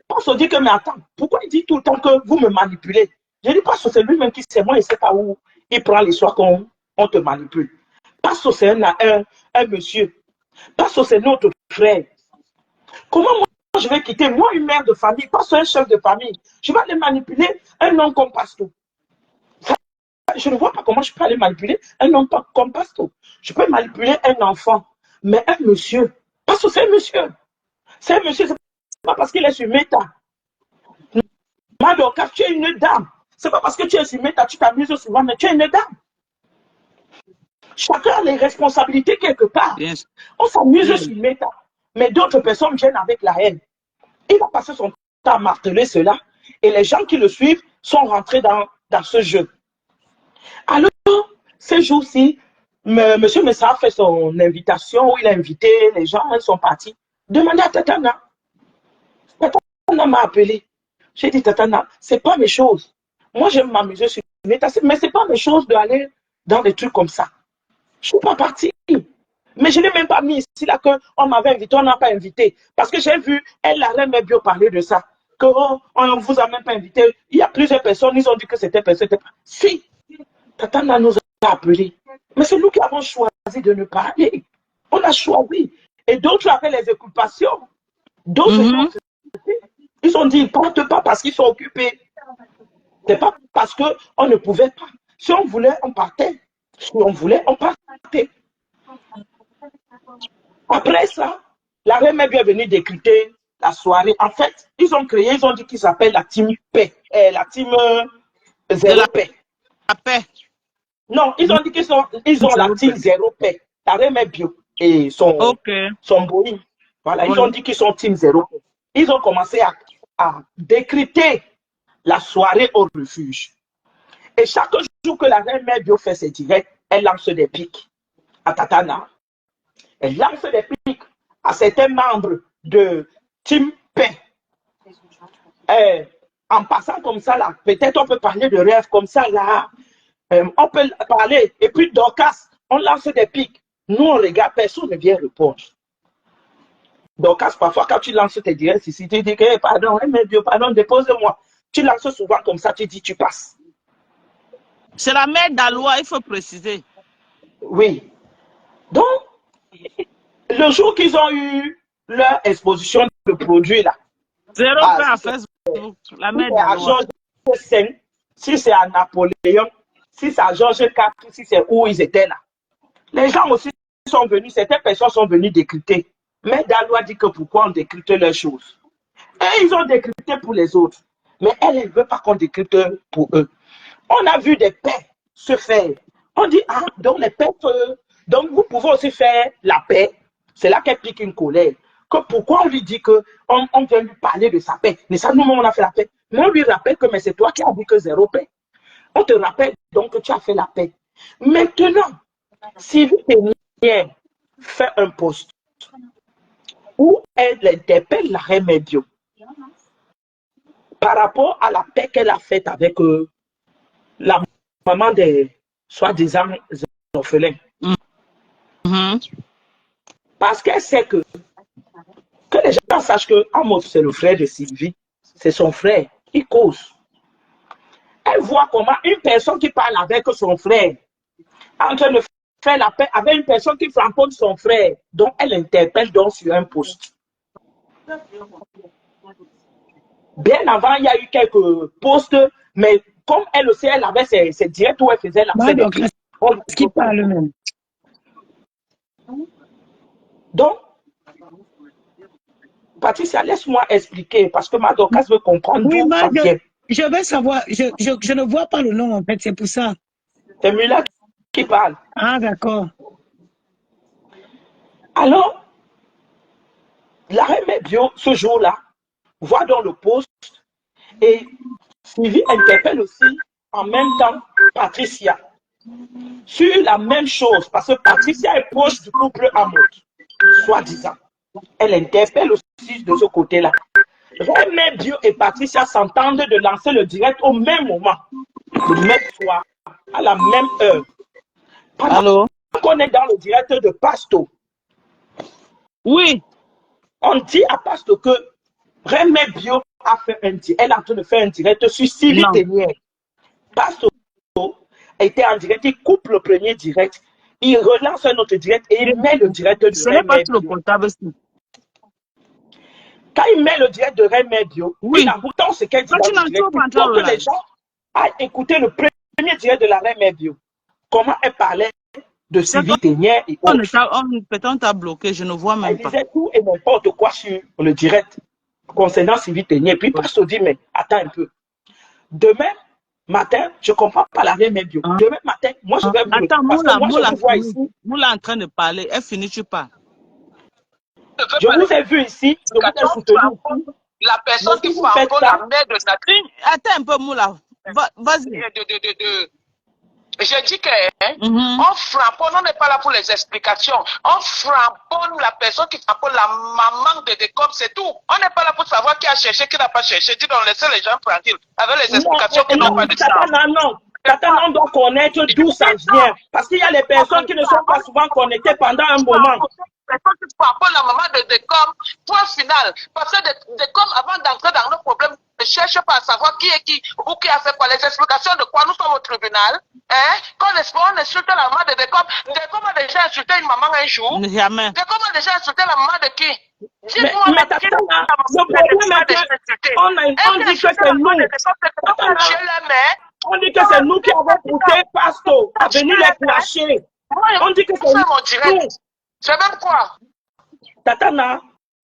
Pasto dit que, mais attends, pourquoi il dit tout le temps que vous me manipulez? Je dis, Pasto, c'est lui-même qui sait, moi, il ne sait pas où il prend l'histoire qu'on te manipule. Pasto, c'est un monsieur. Pasto, c'est notre frère. Comment moi, je vais quitter, moi, une mère de famille, Pasto, un chef de famille, je vais aller manipuler un homme comme Pasto? Je ne vois pas comment je peux aller manipuler un homme comme Pasto. Je peux manipuler un enfant, mais un monsieur. Pasto, c'est un monsieur. C'est un monsieur, c'est pas parce qu'il est sur Meta. Madoka, tu es une dame. C'est pas parce que tu es sur Meta, tu t'amuses souvent, mais tu es une dame. Chacun a les responsabilités quelque part. Yes. On s'amuse sur Meta, mais d'autres personnes viennent avec la haine. Il va passer son temps à marteler cela, et les gens qui le suivent sont rentrés dans ce jeu. Alors, ces jours-ci, M. Messa a fait son invitation où il a invité les gens, ils sont partis. Demandez à Tatana. Tatana m'a appelé. J'ai dit, Tatana, ce n'est pas mes choses. Moi, j'aime m'amuser sur Meta, mais ce n'est pas mes choses d'aller dans des trucs comme ça. Je ne suis pas partie. Mais je n'ai même pas mis ici là qu'on m'avait invité, on n'a pas invité. Parce que j'ai vu, elle a même bien parlé de ça. Qu'on ne vous a même pas invité. Il y a plusieurs personnes, ils ont dit que c'était personne. Si, Tatana nous a appelés. Mais c'est nous qui avons choisi de ne pas aller. On a choisi. Et d'autres avaient les occupations. D'autres, ils ont dit, ils ne partent pas parce qu'ils sont occupés. Ce n'est pas parce qu'on ne pouvait pas. Si on voulait, on partait. Si on voulait, on partait. Après ça, la reine est bien venue décrypter la soirée. En fait, ils ont dit qu'ils s'appellent la team paix. La team zéro paix. La paix. Non, ils ont dit qu'ils ont la team zéro paix. La reine est bio et son Boeing. Voilà, ils ont dit qu'ils sont team zéro paix. Ils ont commencé à décrypter la soirée au refuge. Et chaque jour que la reine mère bio fait ses directs, elle lance des pics à Tatana. Elle lance des pics à certains membres de Team Paix. En passant comme ça, là, peut-être on peut parler de rêve comme ça, là. On peut parler. Et puis, Dorcas, on lance des pics. Nous, on regarde, personne ne vient répondre. Dorcas, parfois, quand tu lances tes directs ici, tu dis que, hey, pardon, mais Dieu, pardon, dépose-moi. Tu lances souvent comme ça, tu dis, tu passes. C'est la mère d'Aloua, il faut préciser. Oui. Donc, le jour qu'ils ont eu leur exposition de produits, là. Zéro paix à Facebook, la mère d'Aloua. Si c'est à Napoléon, si c'est à Georges IV, si c'est où ils étaient là. Les gens aussi sont venus, certaines personnes sont venues décrypter. Mais Daloua dit que pourquoi on décrypte leurs choses. Et ils ont décrypté pour les autres. Mais elle ne veut pas qu'on décrypte pour eux. On a vu des paix se faire. On dit, ah, donc les paix, donc vous pouvez aussi faire la paix. C'est là qu'elle pique une colère. Que pourquoi on lui dit qu'on vient lui parler de sa paix. Mais ça, nous, on a fait la paix. Mais on lui rappelle que c'est toi qui as dit que zéro paix. On te rappelle donc que tu as fait la paix. Maintenant, si vous fait un post où elle interpelle la reine Bio par rapport à la paix qu'elle a faite avec la maman des soi-disant orphelins. Parce qu'elle sait que les gens sachent que Amos, c'est le frère de Sylvie, c'est son frère, il cause. Elle voit comment une personne qui parle avec son frère, en train de faire la paix avec une personne qui flamponne son frère, donc elle interpelle donc sur un post. Bien avant, il y a eu quelques posts, mais comme elle le sait, elle avait ses directs où elle faisait l'accès des clips. Ce qui parle même. Donc, Patricia, laisse-moi expliquer, parce que ma Dorcas veut comprendre Oui, d'où ça vient. je veux savoir, je ne vois pas le nom en fait, c'est pour ça. C'est Mula qui parle. Ah, d'accord. Alors, la reine Bio, ce jour-là, voit dans le post et Sylvie interpelle aussi en même temps Patricia sur la même chose, parce que Patricia est proche du couple Amour, soi-disant. Elle interpelle aussi de ce côté-là. Reine Bio et Patricia s'entendent de lancer le direct au même moment, le même soir, à la même heure. Allô? On est dans le direct de Pasto. Oui. On dit à Pasto que Reine Bio a fait elle est en train de faire un direct sur Sylvie Ténière. Pasto était en direct, il coupe le premier direct, il relance un autre direct et il met le direct de Ce n'est pas sur le portable. Quand il met le direct de Reine Bio, oui. Il entend ce qu'elle dit dans le direct pour que les gens aillent écouter le premier direct de la Reine Bio. Comment elle parlait de Sylvie Ténière et autres. On t'a bloqué, je ne vois même pas. Elle disait tout et n'importe quoi sur le direct concernant Sylvie Ténière. Puis Pastor dit, mais attends un peu. Demain matin, je ne comprends pas la Reine Bio. Demain matin, moi je vais vous attends, parce que moi je vous vois ici. Moula en train de parler, elle finit, tu parles. Je vous ai vu ici, je vous ai soutenu. La personne qui flamponne la mère de Nathalie. Attends un peu, Moula. Vas-y. Je dis que on flamponne, on n'est pas là pour les explications. On flamponne la personne qui flamponne la maman de Décom, c'est tout. On n'est pas là pour savoir qui a cherché, qui n'a pas cherché. Dis donc, laissez les gens tranquilles avec les explications qui n'ont pas de sens. Tata, on doit connaître d'où ça vient. Parce qu'il y a des personnes qui ne sont pas souvent connectées pendant un moment. Personne qui flamponne la maman de Décom, point final. Parce que Décom, avant d'entrer dans nos problèmes, ne cherche pas à savoir qui est qui ou qui a fait quoi. Les explications de quoi nous sommes au tribunal. Quand on insulte la maman de Décom, Décom a déjà insulté une maman un jour. Jamais. Décom a déjà insulté la maman de qui? Dis-moi, le problème est qu'on dit que c'est nous. On dit que c'est nous qui avons poussé Pasto à venir les clasher. On dit que c'est nous. C'est même quoi? Tatana,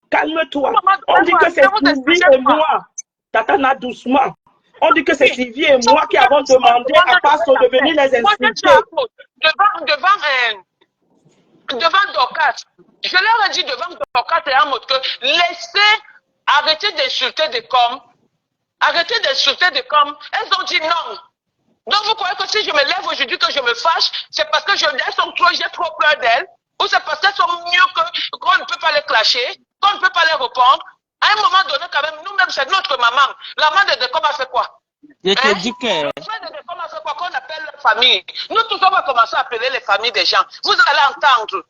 calme-toi. On dit que c'est Sylvie et moi. Tatana, doucement. On dit que c'est Sylvie et moi qui avons demandé à Pasto de venir les insulter. Devant Dorcas, je leur ai dit devant Dorcas et Amos que laissez arrêter d'insulter Décom. Arrêtez d'insulter Décom. Elles ont dit non. Donc vous croyez que si je me lève aujourd'hui que je me fâche, c'est parce que elles sont trop, j'ai trop peur d'elles, ou c'est parce qu'elles sont mieux qu'on ne peut pas les clasher, qu'on ne peut pas les répondre. À un moment donné, quand même, nous-mêmes, c'est notre maman. La maman de Décom a fait quoi? Je te dis que... La maman de Décom a fait quoi? Qu'on appelle leur famille. Nous tous, on va commencer à appeler les familles des gens. Vous allez entendre.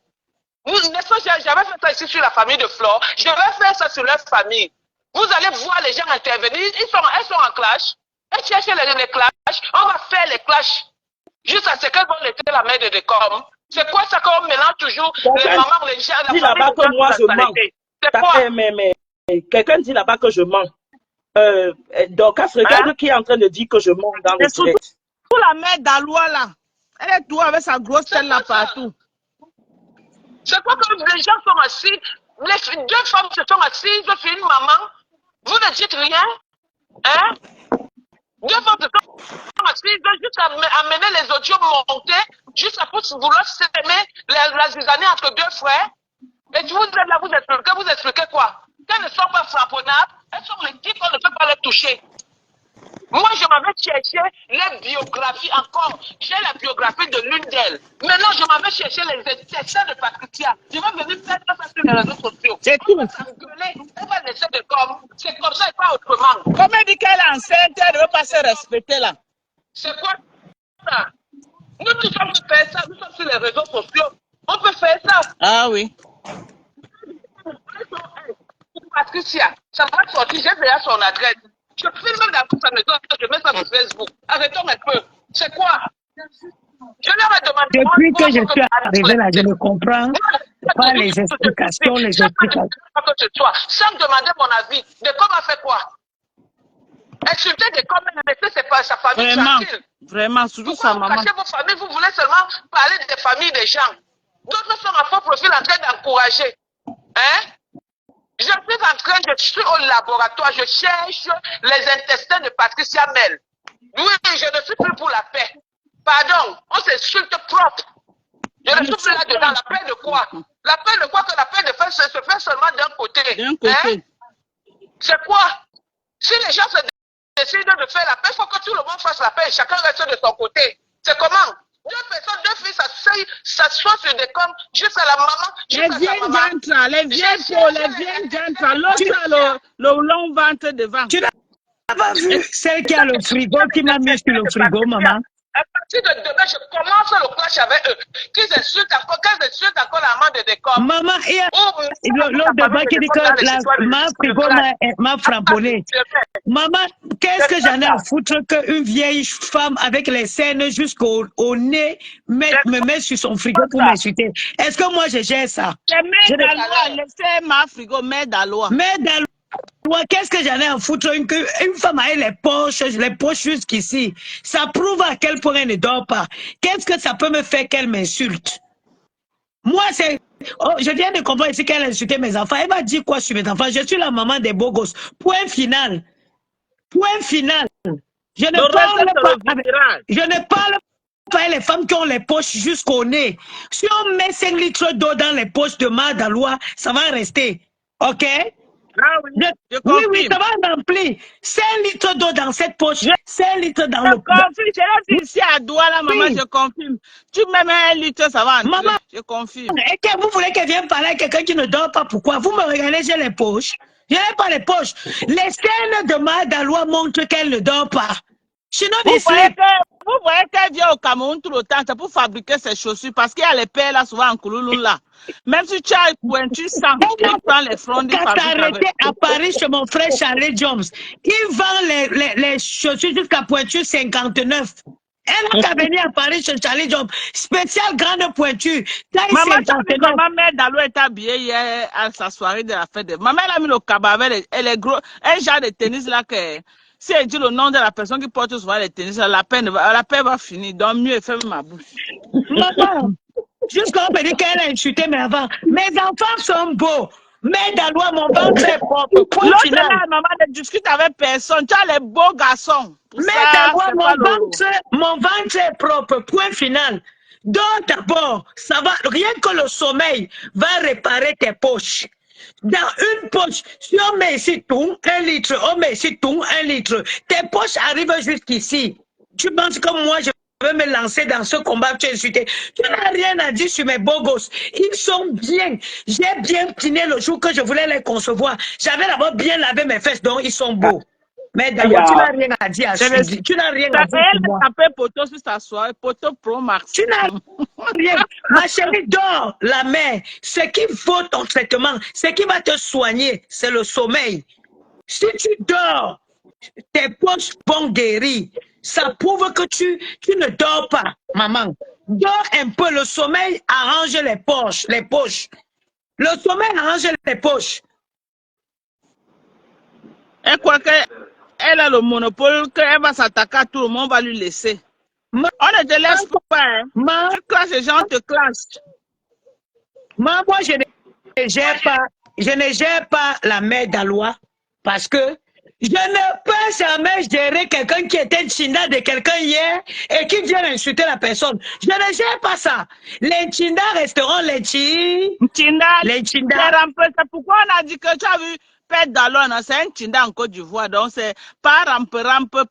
J'avais fait ça ici sur la famille de Flore. Je vais faire ça sur leur famille. Vous allez voir les gens intervenir. Elles sont en clash. Elles cherchent les clashs. On va faire les clashs. Juste à ce qu'elles vont laisser la mère de Décom. C'est quoi ça qu'on mélange toujours les mamans, les gens, la famille là-bas que moi je mens. C'est quoi? Mais quelqu'un dit là-bas que je mens. Dorcas, regarde qui est en train de dire que je mens dans le direct. Pour la mère d'Aloua là. Elle est tout avec sa grosse tête là partout. C'est quoi que les gens sont assis? Les deux femmes se sont assises sur une maman. Vous ne dites rien? Hein? Deux femmes se sont assises juste à amener les audios montés, juste à vouloir s'aimer la zizanie entre deux frères. Et vous êtes là, vous expliquez quoi? Qu'elles ne sont pas frapponnables, elles sont les types qu'on ne peut pas les toucher. Moi, je m'avais cherché les biographies encore. J'ai la biographie de l'une d'elles. Maintenant, je m'avais cherché les intestins de Patricia. Je vais venir mettre ça sur les réseaux sociaux. C'est On tout. va s'engueuler, on va laisser de comme. C'est comme ça et pas autrement. Comme elle dit qu'elle est enceinte, elle ne veut pas se respecter là. C'est quoi ça? Nous tous, on peut faire ça. Nous sommes sur les réseaux sociaux. On peut faire ça. Ah oui. Patricia, ça va sortir, j'ai déjà son adresse. Je filme dans sa maison, je mets ça sur Facebook. Arrêtons un peu. C'est quoi? Je leur ai demandé. Depuis que je suis arrivé là, je ne comprends pas les explications, Sans me demander mon avis. De comment fait quoi? Insulter des communs, laisser sa famille Vraiment, tranquille. vraiment, surtout Pourquoi sa vous maman. cachez vos familles? Vous voulez seulement parler des familles des gens. D'autres sont à faux profil en train d'encourager. Hein? Je suis en train, je suis au laboratoire, je cherche les intestins de Patricia Mel. Oui, je ne suis plus pour la paix. Pardon, on s'insulte propre. Je ne suis plus là-dedans. La paix de quoi? La paix de quoi? Que la paix de faire, se fait seulement d'un côté. D'un côté. Hein? C'est quoi? Si les gens se décident de faire la paix, il faut que tout le monde fasse la paix et chacun reste de son côté. C'est comment? Deux personnes, deux filles s'assoient sur des cornes jusqu'à la maman. Les vieilles jantres, les vieilles peaux, les vieilles jantres. L'autre a le long ventre devant. Tu n'as pas vu celle qui a le frigo, qui m'a mis sur le frigo, maman? À partir de demain, je commence le clash avec eux. Qu'ils insultent encore la maman de décor. Maman, il y a l'autre devant qui dit que ma frigo m'a framponné. Maman, qu'est-ce que j'en ai à foutre qu'une vieille femme avec les scènes jusqu'au nez me met sur son frigo pour m'insulter? Est-ce que moi je gère ça? Les mets d'Alois, laissez ma frigo, mets d'Alois. Mais d'Alois, qu'est-ce que j'en ai à foutre une femme avec les poches jusqu'ici? Ça prouve à quel point elle ne dort pas. Qu'est-ce que ça peut me faire qu'elle m'insulte? Moi, c'est... Oh, je viens de comprendre ici qu'elle a insulté mes enfants. Elle va dire quoi sur mes enfants? Je suis la maman des beaux gosses. Point final. Point final. Je ne parle pas avec les femmes qui ont les poches jusqu'au nez. Si on met 5 litres d'eau dans les poches de Madalois, ça va rester. OK? Ah oui, Oui, ça va remplir. 5 litres d'eau dans cette poche, 5 litres dans le... Je confirme, je l'ai ici à Douala, maman, je confirme. Tu mets 1 litre, ça va entrer. Maman, je confirme. Et que vous voulez qu'elle vienne parler à quelqu'un qui ne dort pas, pourquoi? Vous me regardez, j'ai les poches. Je n'ai pas les poches. Les scènes de Madalois montrent qu'elle ne dort pas. Sinon, Vous voyez qu'elle vient au Cameroun tout le temps, c'est pour fabriquer ses chaussures, parce qu'il y a les pères là, souvent en Kouloulou là. Même si tu as une pointure sans, il prend les fronts du fabrique. Quand arrêté à Paris chez mon frère Charlie Jones, il vend les chaussures jusqu'à pointure 59. Elle n'a qu'à venir à Paris chez Charlie Jones, spécial grande pointure. Maman, tu as vu comment Mère Dalo est habillée hier à sa soirée de la fête. Maman, elle a mis le cabas avec les gros, un genre de tennis là que... Si elle dit le nom de la personne qui porte souvent les tennis, la peine va finir. Donc mieux, ferme ma bouche. Maman, jusqu'à on me dit qu'elle a insulté mes enfants. Mes enfants sont beaux. Mais Dalois, mon ventre est propre. Point final. Là, maman ne discute avec personne. Tu as les beaux garçons. Mais Dalois, mon ventre est propre. Point final. Donc d'abord, ça va, rien que le sommeil va réparer tes poches. Dans une poche, si on met ici tout, 1 litre, on met ici tout, 1 litre. Tes poches arrivent jusqu'ici. Tu penses que moi, je vais me lancer dans ce combat que tu as insulté? Tu n'as rien à dire sur mes beaux gosses. Ils sont bien. J'ai bien piné le jour que je voulais les concevoir. J'avais d'abord bien lavé mes fesses, donc ils sont beaux. Mais d'abord, tu n'as rien à dire à Suzy. Tu n'as rien à dire sur moi. Elle a tapé poteau sur sa soirée, poteau Pro Max. Tu n'as rien. Ma chérie, dors la mère. Ce qui vaut ton traitement, ce qui va te soigner, c'est le sommeil. Si tu dors, tes poches vont guérir. Ça prouve que tu ne dors pas, maman. Dors un peu. Le sommeil arrange les poches. Le sommeil arrange les poches. Elle croit qu'elle a le monopole, qu'elle va s'attaquer à tout le monde, va lui laisser. On ne te laisse pas. Hein. Tu classes les gens, te classent. Moi, je ne gère pas la mère d'Alois parce que je ne peux jamais gérer quelqu'un qui était Tchinda de quelqu'un hier et qui vient insulter la personne. Je ne gère pas ça. Les Tchinda resteront les Tchinda. Pourquoi on a dit que tu as vu Père d'Alois, c'est un Tchinda en Côte d'Ivoire, donc c'est pas rampe,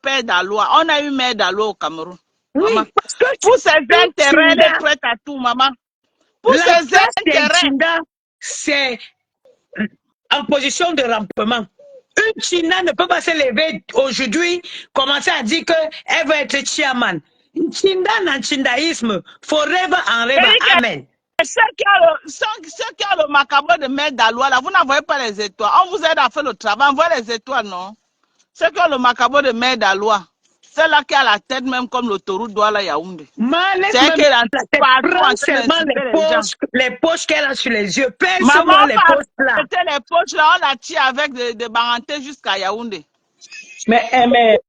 Père d'Alois. On a eu Mère d'Alois au Cameroun. Oui, Maman. parce que Pour ses un intérêts, elle est Tchinda, prête à tout, maman. Pour la ses place d'un intérêts. Tchinda, c'est en position de rampement. Une China ne peut pas se lever aujourd'hui, commencer à dire qu'elle va être chairman. Une Chinda dans le chindaïsme, forever and ever. Amen. Ceux qui ont le macabre de Mère d'Alois, là, vous n'envoyez pas les étoiles. On vous aide à faire le travail, envoyez les étoiles, non? Ceux qui ont le macabre de Mère d'Alois, c'est là qui a la tête même comme l'autoroute Douala Yaoundé. C'est qu'elle a partout en train d'insulter les poches qu'elle a sur les yeux. Maman, Pèse-moi les poches là. les poches là, on la tire avec des barantés jusqu'à Yaoundé. Mais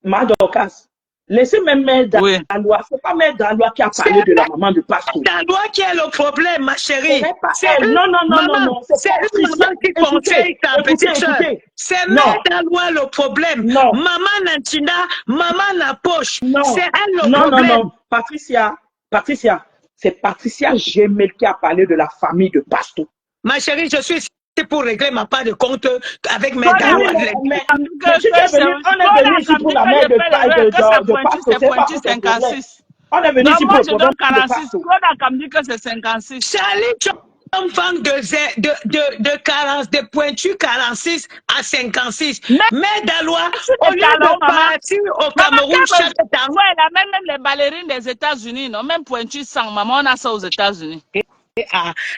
Madocas, laissez même Mère d'Alois. C'est pas Mère d'Alois qui a parlé de la maman de Pastor. D'Alois qui est le problème, ma chérie. C'est elle. Non. C'est une maman qui conseille ta petite soeur. C'est Mère d'Alois le problème. Non. Maman Nantina, maman la poche. C'est elle le problème. Non. Patricia, c'est Patricia Gemel qui a parlé de la famille de Pastor. Ma chérie, je suis ici pour régler ma part de compte avec Mère d'Alois. On est venu ici pour la mère de Pastor. C'est pas 56. On est venu ici pour le problème de Pastor. On a dit que c'est 56. Charlie, on vend de pointu 46 à 56. Mais d'Alois, au lieu de partir au Cameroun chaque temps. Ouais, elle a même les ballerines des États-Unis, non? Même pointu 100, maman, on a ça aux États-Unis.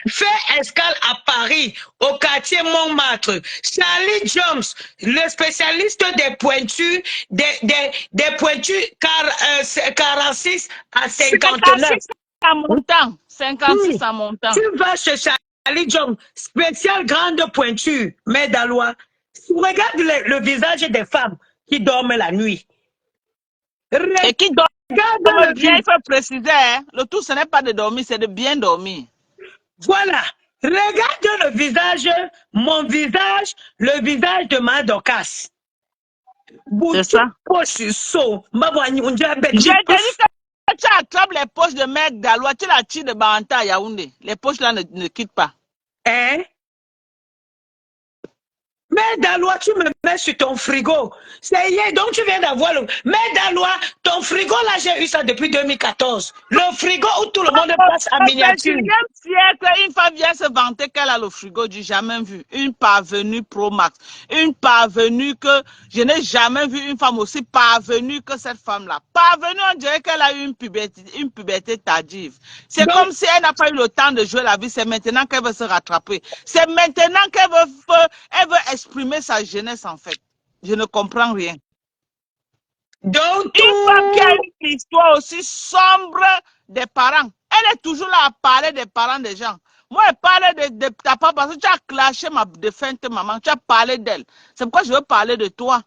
Fait escale à Paris, au quartier Montmartre. Charlie Jones, le spécialiste des pointus, des pointus 46 à 59. 56 à montant. Tu vas chez Charlie Jones, spécial grande pointure, mais d'Alois. Regarde le visage des femmes qui dorment la nuit. Et qui dorment bien, il faut préciser, hein? Le tout, ce n'est pas de dormir, c'est de bien dormir. Voilà. Regarde le visage, mon visage, le visage de ma Docas. C'est ça. J'ai dit que tu attrapes les poches de Mère d'Alois, tu la tires de Baranta à Yaoundé. Les poches là ne quittent pas. Hein? Mère d'Alois, tu me mets sur ton frigo. C'est hier, donc tu viens d'avoir le... Mère d'Alois, ton frigo là, j'ai eu ça depuis 2014. Le frigo où tout le monde passe en miniature. Une femme vient se vanter qu'elle a le frigo du jamais vu. Une parvenue Pro Max. Une parvenue que je n'ai jamais vu une femme aussi parvenue que cette femme-là. Parvenue, on dirait qu'elle a eu une puberté tardive. C'est comme si elle n'a pas eu le temps de jouer la vie. C'est maintenant qu'elle veut se rattraper. C'est maintenant qu'elle veut exprimer sa jeunesse en fait. Je ne comprends rien. Donc, une femme qui a une histoire aussi sombre des parents. Elle est toujours là à parler des parents des gens. Moi, elle parle de ta papa parce que tu as clashé ma défunte maman. Tu as parlé d'elle. C'est pourquoi je veux parler de toi.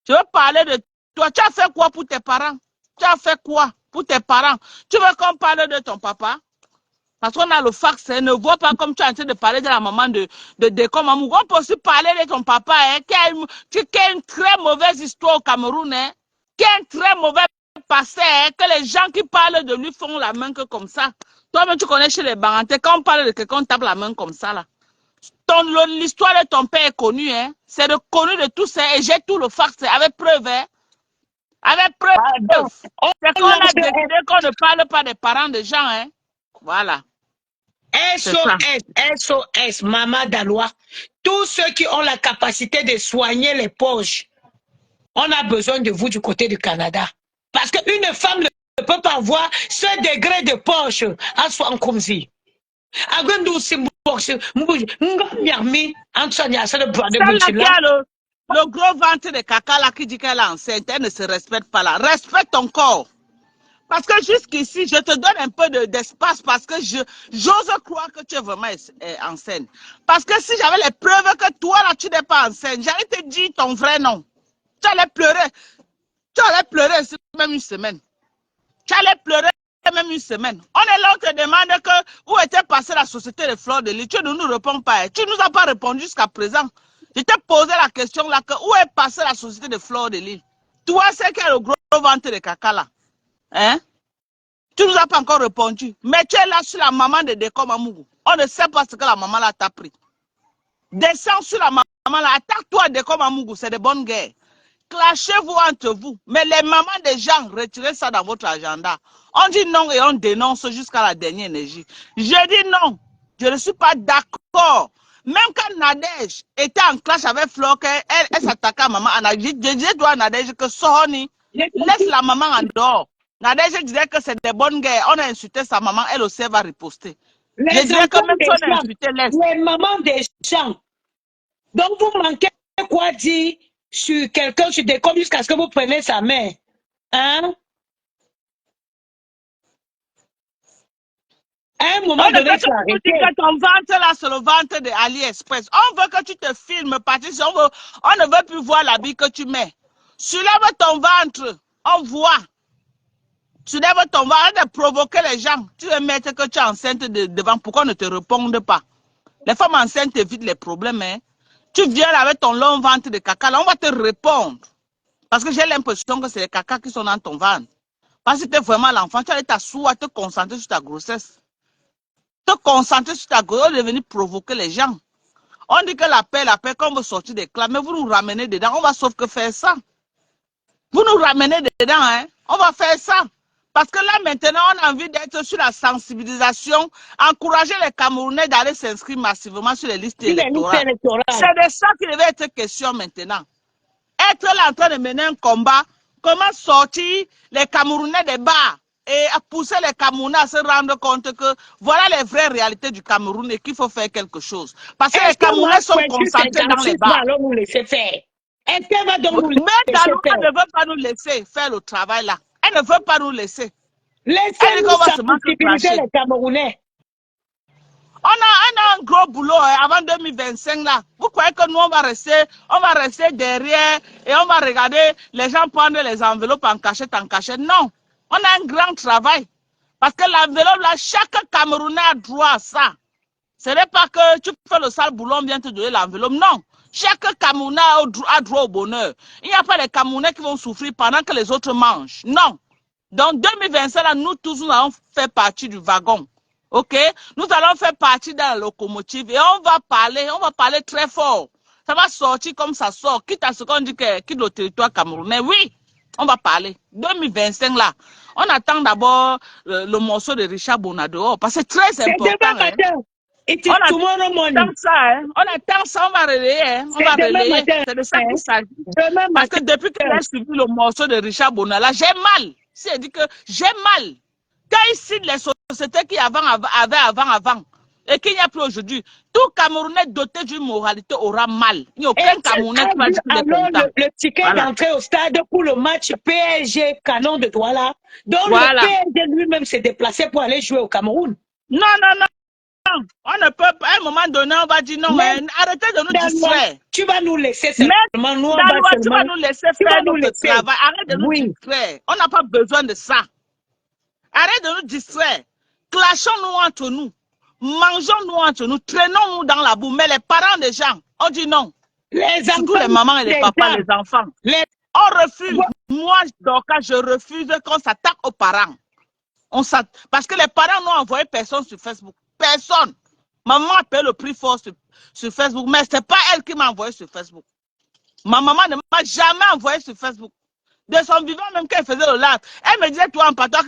Je veux parler de toi. Tu as fait quoi pour tes parents? Tu as fait quoi pour tes parents? Tu veux qu'on parle de ton papa? Parce qu'on a le fax, ne vois pas comme tu es en train de parler de la maman de Mamou. On peut aussi parler de ton papa, hein, qui a une très mauvaise histoire au Cameroun, hein, qui a un très mauvais passé, hein, que les gens qui parlent de lui font la main que comme ça. Toi-même, tu connais chez les Barantais, quand on parle de quelqu'un, on tape la main comme ça, là. L'histoire de ton père est connue, hein. C'est connu de tous, hein, et j'ai tout le fax, avec preuve, hein. Avec preuve. C'est qu'on a décidé qu'on ne parle pas des parents des gens, hein. Voilà. SOS, Maman d'Alois. Tous ceux qui ont la capacité de soigner les poches, on a besoin de vous du côté du Canada. Parce qu'une femme ne peut pas avoir ce degré de poche à soi comme si. Le gros ventre de caca là qui dit qu'elle est enceinte, elle ne se respecte pas là. Respecte ton corps. Parce que jusqu'ici, je te donne un peu d'espace parce que j'ose croire que tu es vraiment enceinte. Parce que si j'avais les preuves que toi, là, tu n'es pas enceinte, j'allais te dire ton vrai nom. Tu allais pleurer. Tu allais pleurer même une semaine. Tu allais pleurer même une semaine. On est là, on te demande où était passée la société de Fleurs de Lys. Tu ne nous réponds pas. Tu ne nous as pas répondu jusqu'à présent. Je t'ai posé la question là, où est passée la société de Fleurs de Lys? Toi, c'est qui a le gros ventre de caca là. Hein? Tu ne nous as pas encore répondu. Mais tu es là sur la maman de Deko Mamougou. On ne sait pas ce que la maman là t'a pris. Descends sur la maman là, attaque-toi de comme Amougou, c'est de bonnes guerres. Clashez-vous entre vous. Mais les mamans des gens, retirez ça dans votre agenda. On dit non et on dénonce jusqu'à la dernière énergie. Je dis non. Je ne suis pas d'accord. Même quand Nadège était en clash avec Flore, elle s'attaquait à maman. Je disais toi à Nadège que Sohoni, laisse la maman en dehors. Nadège disait que c'est des bonnes guerres. On a insulté sa maman, elle aussi va riposter. Je dirais que même si on a insulté, laisse. Les mamans des gens. Donc vous manquez quoi dire sur quelqu'un, sur des communes jusqu'à ce que vous preniez sa mère. Hein? À un moment On ne donné, veut il faut que tu dis arrêter. que ton ventre là, c'est le ventre de AliExpress. On veut que tu te filmes, Patrice. On ne veut plus voir l'habit que tu mets. Soulève ton ventre. On voit. Soulève ton ventre. Arrête de provoquer les gens. Tu veux mettre que tu es enceinte devant. Pourquoi on ne te répondent pas? Les femmes enceintes évitent les problèmes. Hein. Tu viens là avec ton long ventre de caca. Là, on va te répondre. Parce que j'ai l'impression que c'est les caca qui sont dans ton ventre. Parce que tu es vraiment l'enfant. Tu allais t'asseoir, te concentrer sur ta grossesse. Te concentrer sur ta grossesse, de venir provoquer les gens. On dit que la paix, quand on veut sortir des clans, mais vous nous ramenez dedans, on va sauf que faire ça. Vous nous ramenez dedans, hein? On va faire ça. Parce que là, maintenant, on a envie d'être sur la sensibilisation, encourager les Camerounais d'aller s'inscrire massivement sur les listes électorales. C'est de ça qu'il devait être question maintenant. Être là en train de mener un combat, comment sortir les Camerounais des bars et pousser les Camerounais à se rendre compte que voilà les vraies réalités du Cameroun et qu'il faut faire quelque chose. Parce que les Camerounais sont concentrés dans les bars. Alors nous laisser faire. Est-ce qu'elle va donc nous laisser Mais Dalou, faire? elle ne veut pas nous laisser faire le travail là. Elle ne veut pas nous laisser. Laissez-nous sensibiliser les Camerounais. On a un gros boulot hein, avant 2025 là. Vous croyez que nous on va rester derrière et on va regarder les gens prendre les enveloppes en cachette. Non. On a un grand travail. Parce que l'enveloppe là, chaque Camerounais a droit à ça. Ce n'est pas que tu fais le sale boulot, on vient te donner l'enveloppe. Non. Chaque Camerounais a droit au bonheur. Il n'y a pas les Camerounais qui vont souffrir pendant que les autres mangent. Non. Donc 2025 là, nous tous nous allons faire partie du wagon. Ok, nous allons faire partie de la locomotive et on va parler très fort. Ça va sortir comme ça sort, quitte à ce qu'on dit que quitte le territoire camerounais. Oui, on va parler. 2025 là, on attend d'abord le morceau de Richard Bonado parce que c'est très important. Hein. On attend ça, on va relayer. Hein. On va relayer. C'est de ça qu'il s'agit. Parce que depuis que j'ai suivi le morceau de Richard Bonado, j'ai mal. C'est dit que j'ai mal. Quand il cite les sociétés qui avaient avant, et qu'il n'y a plus aujourd'hui, tout Camerounais doté d'une moralité aura mal. Il n'y a aucun Camerounais qui va dire qu'il est content. Le ticket d'entrée au stade pour le match PSG Canon de Douala, donc le PSG lui-même s'est déplacé pour aller jouer au Cameroun. Non. On ne peut pas, à un moment donné, on va dire non, mais arrêtez de nous distraire. Tu vas nous laisser seulement. Tu vas nous laisser faire notre travail. Arrête de nous distraire. On n'a pas besoin de ça. Arrête de nous distraire. Clashons-nous entre nous. Mangeons-nous entre nous. Traînons-nous dans la boue. Mais les parents des gens, on dit non. Surtout les mamans et les papas, les enfants. On refuse. Moi, Dorcas, je refuse qu'on s'attaque aux parents. Parce que les parents n'ont envoyé personne sur Facebook. Personne. Maman a payé le prix fort sur Facebook. Mais ce n'est pas elle qui m'a envoyé sur Facebook. Ma maman ne m'a jamais envoyé sur Facebook. De son vivant, même quand elle faisait le live, elle me disait, toi, en patois,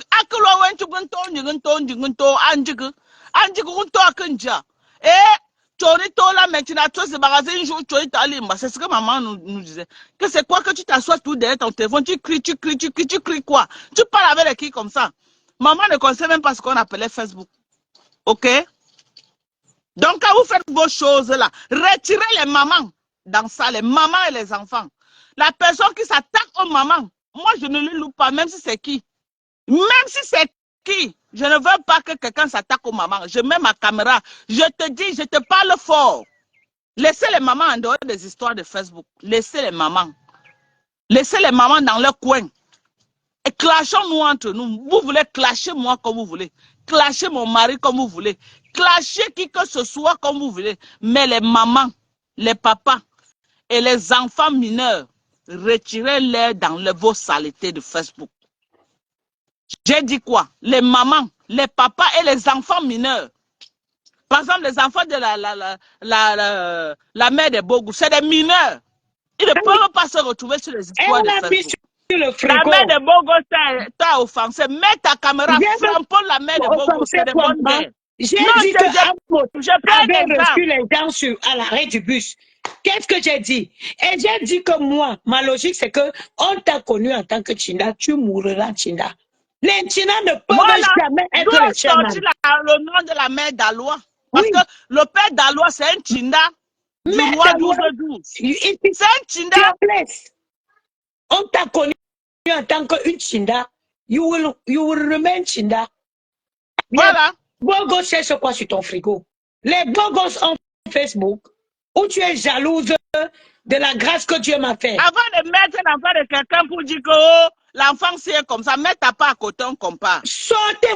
c'est ce que maman nous disait. Que c'est quoi que tu t'assois tout derrière ton téléphone, tu cries quoi? Tu parles avec qui comme ça? Maman ne connaissait même pas ce qu'on appelait Facebook. Ok? Donc, quand vous faites vos choses là, retirez les mamans dans ça, les mamans et les enfants. La personne qui s'attaque aux mamans, moi je ne lui loue pas, même si c'est qui. Même si c'est qui, je ne veux pas que quelqu'un s'attaque aux mamans. Je mets ma caméra, je te dis, je te parle fort. Laissez les mamans en dehors des histoires de Facebook. Laissez les mamans. Laissez les mamans dans leur coin. Et clashons-nous entre nous. Vous voulez clasher moi comme vous voulez. Clasher mon mari comme vous voulez. Clasher qui que ce soit comme vous voulez. Mais les mamans, les papas et les enfants mineurs, retirez-les dans vos saletés de Facebook. J'ai dit quoi? Les mamans, les papas et les enfants mineurs. Par exemple, les enfants de la mère des Bogou, c'est des mineurs. Ils ne peuvent pas se retrouver sur les histoires de Elle a mis Facebook. sur le La frigo. mère de Bogo t'a offensé. Mets ta caméra, J'ai frappons la mère de Bogo. offensé C'est de quoi, bonnes maman? guerres. J'ai Non, dit que Amos je prends avait un reçu exemple. les gens à l'arrêt du bus. Qu'est-ce que j'ai dit? Et j'ai dit que moi, ma logique, c'est que on t'a connu en tant que Chinda, tu mourras Chinda. Les Chinda ne peuvent Voilà. jamais D'où être les est sorti chamans. le nom de la mère d'Alois? Parce Oui, que le père d'Alois, c'est un Chinda du mais roi 12-12. C'est un Chinda. On t'a connu en tant qu'une Chinda. You will remain Chinda. Voilà. Bogos, cherche quoi sur ton frigo? Les Bogos ont Facebook où tu es jalouse de la grâce que Dieu m'a fait. Avant de mettre l'enfant de quelqu'un pour dire que oh, l'enfant c'est comme ça, mets ta part à côté, on compare. Sortez.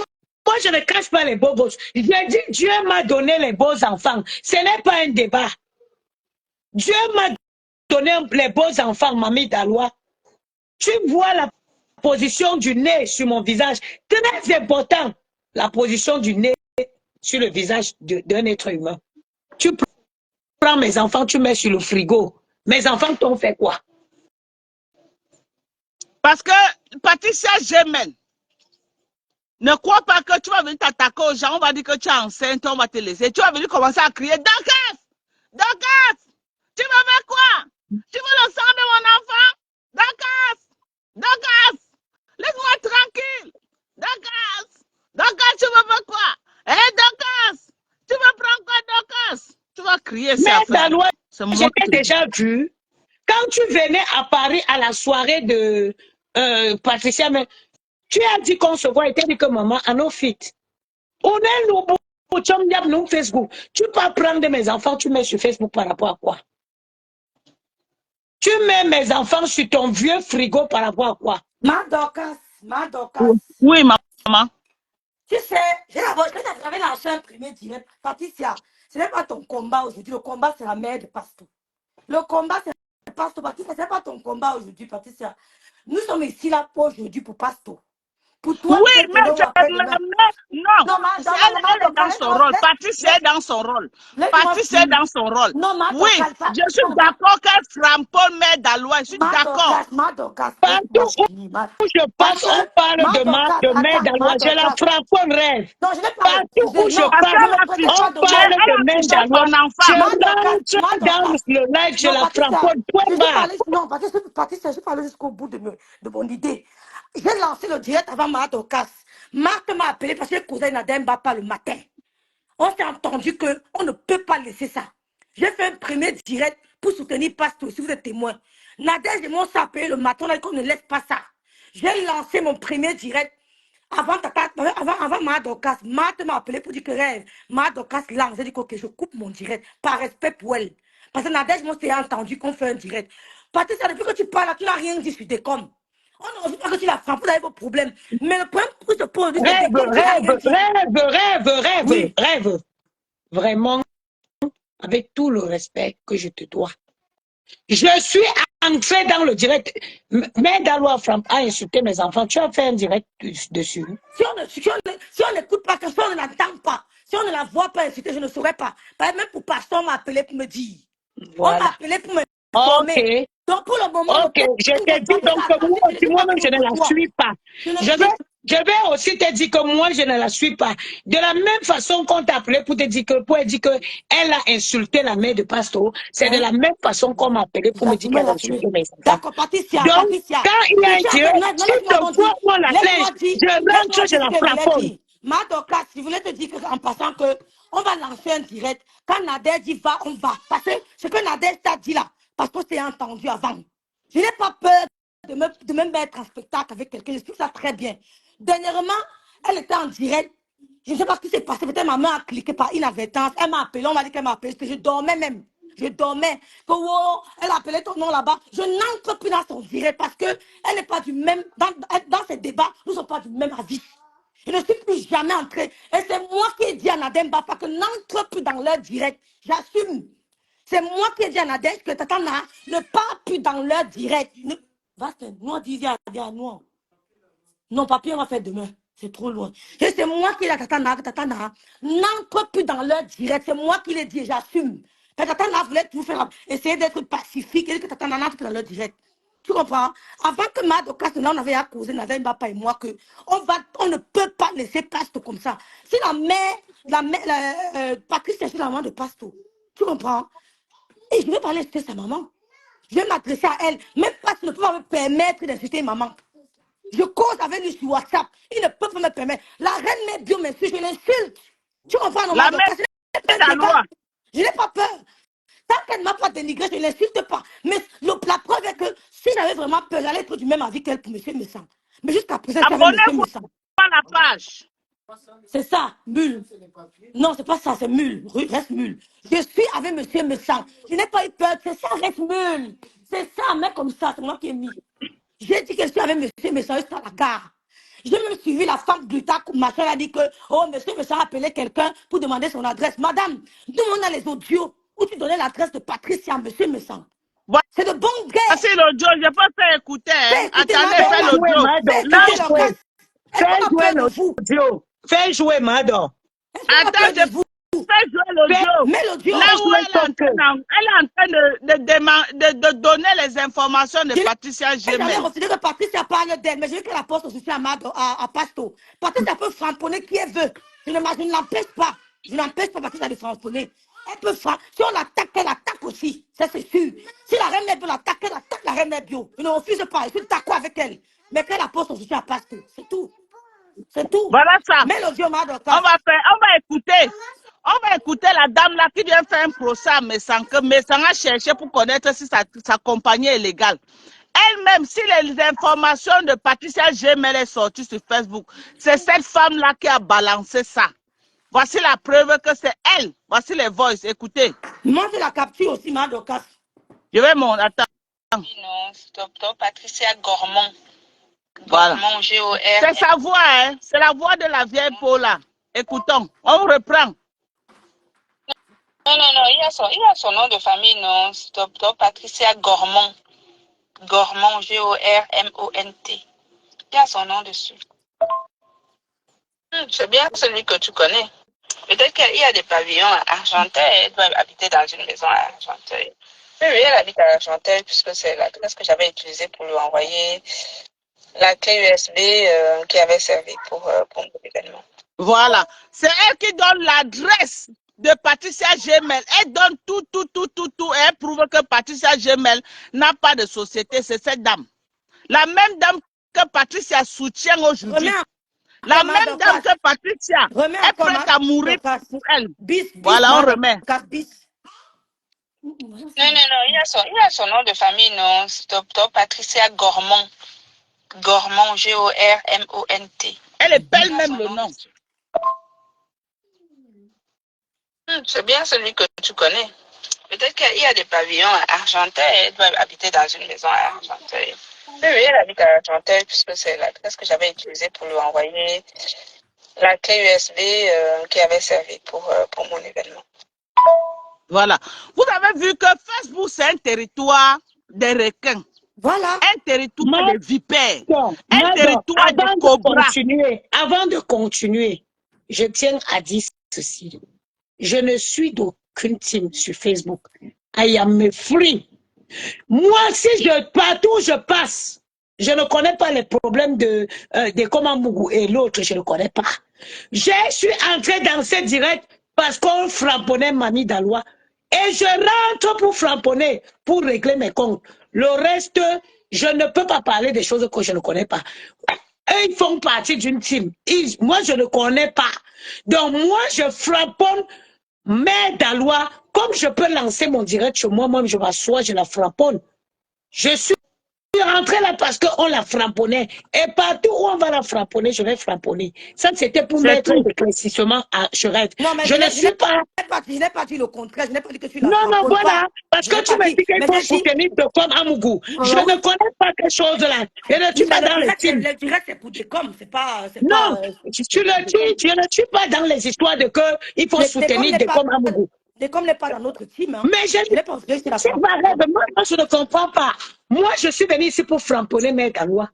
Moi, je ne cache pas les Bogos. J'ai dit, Dieu m'a donné les beaux enfants. Ce n'est pas un débat. Dieu m'a donné les beaux enfants, mamie Dalois. Tu vois la position du nez sur mon visage. Très important, la position du nez sur le visage d'un être humain. Tu prends mes enfants, tu mets sur le frigo. Mes enfants t'ont fait quoi? Parce que Patricia Gémen, ne crois pas que tu vas venir t'attaquer aux gens, on va dire que tu es enceinte, on va te laisser. Tu vas venir commencer à crier, Dorcas! Dorcas! Tu veux faire quoi? Tu veux le sang de mon enfant? Dorcas! Dorcas! Laisse-moi tranquille! Dorcas! Dorcas, tu veux faire quoi? Hé, Dorcas! Tu veux prendre quoi, Dorcas? Tu vas crier, c'est Mais affaire. Dalois, C'est moi j'étais qui déjà vu. Quand tu venais à Paris à la soirée de Patricia, mais tu as dit qu'on se voit et tu as dit que maman, à nos fit. On est nous Facebook. Tu peux prendre mes enfants, tu mets sur Facebook par rapport à quoi? Tu mets mes enfants sur ton vieux frigo par rapport à quoi? Ma Dorcas. Oui, maman. Tu sais, j'avais lancé un premier direct. Patricia, ce n'est pas ton combat aujourd'hui. Le combat, c'est la mère de Pasteur. Le combat, c'est Pasteur. Patricia, ce n'est pas ton combat aujourd'hui, Patricia. Nous sommes ici là pour aujourd'hui pour Pasteur. Pour toi, Oui, peut-être mais demain ou après-demain. non, Non, elle est dans son rôle. Patricia est dans son rôle. Patricia est dans son rôle. Non, Oui, je suis d'accord qu'elle framponne mère d'Alois. Je suis d'accord. Partout où je passe, on parle de mère d'Alois. Je la frappe un rêve. Non, je n'ai pas Partout où je Parce passe, qu'elle a pas touché, on de parle elle de a mère touché d'Alois. son Je enfant. rentre dans le live, je la frappe. Point barre. Non, Patricia, je parle jusqu'au bout de mon idée. J'ai lancé le direct avant Marthe Ocas. Marthe m'a appelé parce que cousin Nademba pas le matin. On s'est entendu qu'on ne peut pas laisser ça. J'ai fait un premier direct pour soutenir Pasteur, si vous êtes témoin. Nadège et moi, on s'est appelé le matin, on a dit qu'on ne laisse pas ça. J'ai lancé mon premier direct avant Madocas. Marthe m'a appelé pour dire que rêve. Madocas lance. J'ai dit que je coupe mon direct par respect pour elle. Parce que Nadège, moi, c'est entendu qu'on fait un direct. Patricia, depuis que tu parles, tu n'as rien dit sur Décom. On ne veut pas que tu la frappes, vous avez vos problèmes. Mais le problème que se pose, c'est Décom, tu n'as rien dit. Rêve. Vraiment, avec tout le respect que je te dois. Je suis entrée dans le direct. Mais Dalois a insulté mes enfants. Tu as fait un direct dessus. Si on n'écoute pas, si on ne l'entend pas, si on ne la voit pas insulter, je ne saurais pas. Même pour Pasteur, on m'a appelé pour me dire. Voilà. On m'a appelé pour me former. Ok. Donc pour le moment, Ok, je t'ai dit donc que moi-même je ne la suis pas. Je vais aussi te dire que moi je ne la suis pas. De la même façon qu'on t'a appelé pour te dire qu'elle a insulté la mère de Pasteur, c'est de la même façon qu'on m'a appelé pour me dire qu'elle a insulté mes enfants. D'accord, Patricia. Donc, quand il y a un direct, tu te vois moi la flèche, je rentre, je la frappe. Madoka, je voulais te dire en passant que on va lancer un direct. Quand Nadège dit va, on va. Parce que ce que Nadège t'a dit là, parce que c'est entendu avant. Je n'ai pas peur de me mettre en spectacle avec quelqu'un. Je trouve ça très bien. Dernièrement, elle était en direct. Je ne sais pas ce qui s'est passé. Peut-être ma main a cliqué par inadvertance. Elle m'a appelé. On m'a dit qu'elle m'a appelé. Je dormais même. Je dormais. Que wow, elle a appelé ton nom là-bas. Je n'entre plus dans son direct parce qu'elle n'est pas du même. Dans ces débats, nous ne sommes pas du même avis. Je ne suis plus jamais entrée. Et c'est moi qui ai dit à Nadem Bafa que n'entre plus dans leur direct. J'assume. C'est moi qui ai dit à Nadège que Tatana ne part plus dans leur direct. Va, nous, on dit, viens, nous. Non, papier, on va faire demain. C'est trop loin. Et c'est moi qui l'ai Tatana n'entre plus dans leur direct. C'est moi qui l'ai dit et j'assume. Tatana voulait tout faire, essayer d'être pacifique et que Tatana n'entre plus dans leur direct. Tu comprends? Avant que Madoka, là, on avait à causer, Nadine Bapa et moi, que on ne peut pas laisser Pasto comme ça. Si Patrice est la maman de Pasto. Tu comprends? Et je vais parler de sa maman. Je vais m'adresser à elle. Même Pasto ne peut pas me permettre d'insulter maman. Je cause avec lui sur WhatsApp. Il ne peut pas me permettre. La reine met bio, monsieur, je l'insulte. Tu comprends, non, La mère, c'est la loi. Je n'ai pas peur. Tant qu'elle ne m'a pas dénigré, je ne l'insulte pas. Mais la preuve est que si j'avais vraiment peur, j'allais être du même avis qu'elle pour M. Messant. Mais jusqu'à présent, je savais M. Abonnez-vous Messant. à la page. C'est ça, mule. Non, c'est pas ça, c'est mule. Reste mule. Je suis avec M. Messant. Je n'ai pas eu peur. C'est ça, reste mule. C'est ça, mais comme ça, c'est moi qui ai mis. J'ai dit que je suis avec M. Messant à la gare. J'ai même suivi la femme Gluta, ma soeur a dit que, oh, M. Messant a appelé quelqu'un pour demander son adresse. Madame, nous, on a les audios où tu donnais l'adresse de Patricia à M. Messant. Voilà. C'est de bon gré. C'est l'audio, je peux faire écouter. Hein. Attendez, fais Fais l'audio. jouer l'audio. Fais jouer Mado. Attends, je fais jouer l'audio. Là où elle est en train de donner les informations de Patricia Gemel. J'avais refusé que Patricia parle d'elle, mais je veux que la poste aussi à Pasto. Patricia peut framponner qui elle veut. Je ne l'empêche pas. Je n'empêche pas Patricia de framponner. Elle peut frapper. Si on l'attaque, elle attaque aussi. Ça, c'est sûr. Si la reine Nebio l'attaque, elle attaque la reine Nebio. Je ne refuse pas. Je suis d'accord avec elle. Mais qu'elle apporte son soutien à Pasto. C'est tout. C'est tout. Voilà ça. Mais l'audio m'a donné. On va écouter. On va écouter la dame là qui vient faire un procès à Messang. Que Messang a cherché pour connaître si sa compagnie est légale. Elle-même, si les informations de Patricia Gemel est sorties sur Facebook, c'est cette femme-là qui a balancé ça. Voici la preuve que c'est elle. Voici les voices. Écoutez. Moi, c'est la capture aussi, Madokas. Je vais mon attends. Non, Dr. Patricia Gormand. Voilà. Gormand, G-O-R. C'est sa voix, hein. C'est la voix de la vieille Paula. Écoutons. On reprend. Non, il y a son nom de famille, non. Dr. Patricia Gormand. Gormand, G-O-R-M-O-N-T. Il y a son nom dessus. C'est bien celui que tu connais. Peut-être qu'il y a des pavillons à Argenteuil. Elle doit habiter dans une maison à Argenteuil. Oui, elle habite à Argenteuil puisque c'est l'adresse que j'avais utilisée pour lui envoyer la clé USB qui avait servi pour mon événement. Voilà. C'est elle qui donne l'adresse de Patricia Gemel. Elle donne tout. Et elle prouve que Patricia Gemel n'a pas de société. C'est cette dame. La même dame que Patricia soutient aujourd'hui. La même dame que Patricia est prête à mourir pour elle. Voilà, on remet. Non, il y a son nom de famille, non. Dr. Patricia Gormand. Gormand, G-O-R-M-O-N-T. Elle épelle même le nom. C'est bien celui que tu connais. Peut-être qu'il y a des pavillons à Argenteuil. Elle doit habiter dans une maison à Argenteuil. Oui, elle habite à Argenteuil puisque c'est l'adresse que j'avais utilisée pour lui envoyer la clé USB qui avait servi pour mon événement. Voilà. Vous avez vu que Facebook, c'est un territoire des requins. Voilà. Un territoire de vipères. Un territoire de cobras. Avant de continuer, je tiens à dire ceci. Je ne suis d'aucune team sur Facebook. I am free. Moi, si partout où je passe, je ne connais pas les problèmes de Komamougou et l'autre, je ne connais pas. Je suis entré dans ce direct parce qu'on frapponnait Mamie Dalois. Et je rentre pour framponner, pour régler mes comptes. Le reste, je ne peux pas parler des choses que je ne connais pas. Eux, ils font partie d'une team. Moi, je ne connais pas. Donc, moi, je framponne mes Dalois. Comme je peux lancer mon direct chez moi, moi, je m'assois, je la framponne. Je suis rentré là parce qu'on la frapponnait. Et partout où on va la frapponner, je vais frapponner. Ça, c'était pour mettre un éclaircissement à Cherette. Non, mais je ne suis pas... Je n'ai pas dit le contraire. Je n'ai pas dit que tu la Non, voilà. Parce que tu me dis qu'il faut soutenir de comme Amougou. Je ne connais pas quelque chose là. Je ne suis pas dans les teams. Le direct, c'est pour des coms. C'est pas... Non, tu le dis. Je ne suis pas dans les histoires de que il faut soutenir de comme Amougou. Comme n'est pas dans notre team. Hein. Mais je n'ai pas moi, je ne comprends pas. Moi, je suis venu ici pour framponner mes Galois.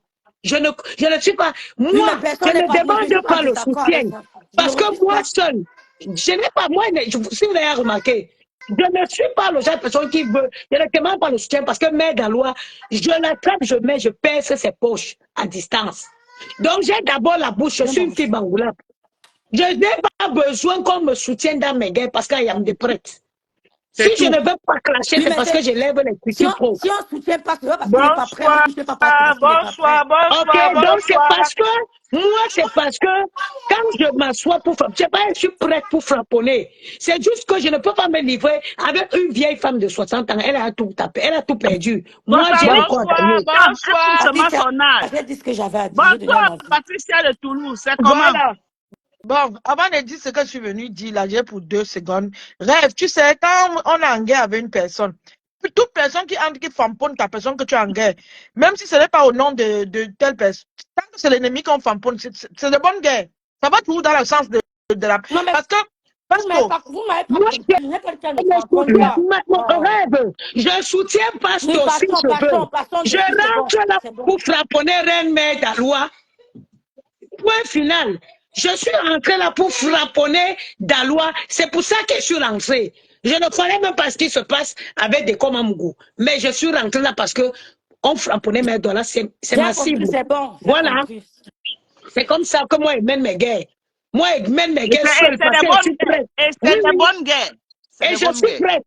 Je ne suis pas. Oui, Moi, mais je personne n'est ne pas. Moi, je ne suis demande pas en pas le désaccord soutien. avec ça. Je le Parce que refuse moi pas. seul, je n'ai pas. Moi, si vous avez remarqué, je ne suis pas le genre de personne qui veut. Je ne demande pas le soutien parce que mère Dalois, je l'attrape, je perce ses poches à distance. Donc, j'ai d'abord la bouche. Je Viens suis dans une mon fille chemin. bangoula. Je n'ai pas besoin qu'on me soutienne dans mes guerres parce qu'il y a des prêtres. Si C'est je tout. ne veux pas clasher, Oui, c'est mais parce que je lève les si critiques pro. on soutient pas, c'est pas parce qu'il n'est pas prêt. On ne Bonsoir, soutient pas parce qu'il n'est pas prêt. Ok, bonsoir, donc c'est bonsoir. parce que, moi, c'est parce que, quand je m'assois pour frapper, c'est pas que je suis prête pour frapponner. C'est juste que je ne peux pas me livrer avec une vieille femme de 60 ans. Elle a tout tapé, elle a tout perdu. Moi, j'ai encore Bonsoir, gagné. bonsoir. Seulement Patricia, son âge. j'ai dit ce que j'avais à dire. J'ai donné Bonsoir, mon avis. Patricia de Toulouse. C'est comment? Voilà. Bon, avant de dire ce que je suis venue dire, là, j'ai pour 2 secondes. Rêve, tu sais, quand on est en guerre avec une personne, toute personne qui entre, qui famponne ta personne que tu es en guerre, même si ce n'est pas au nom de telle personne, tant que c'est l'ennemi qu'on famponne, c'est de bonne guerre. Ça va toujours dans le sens de la. Non, mais Parce que, vous m'avez pas Moi, compris. Je n'ai pas dit qu'elle ne je comprenne soutiens pas. mon Oh. rêve. Je soutiens Oui, Pasto si passons, je veux. passons Je dessus, c'est bon. rentre là C'est bon. pour frapponner Reine Mère Dalois. Point final. Je suis rentré là pour frapponner Dalois. C'est pour ça que je suis rentré. Je ne connais même pas ce qui se passe avec des Komamougou. Mais je suis rentré là parce que on frapponnait mes dollars. C'est J'ai ma compris, cible. c'est bon. J'ai Voilà. compris. C'est comme ça que moi, je mène mes guerres. Moi, je mène mes Et guerres c'est seul parce des que je bonnes suis guerres. prête. Et Oui, c'est des oui. bonnes guerres. C'est Et des je bonnes suis guerres. prête.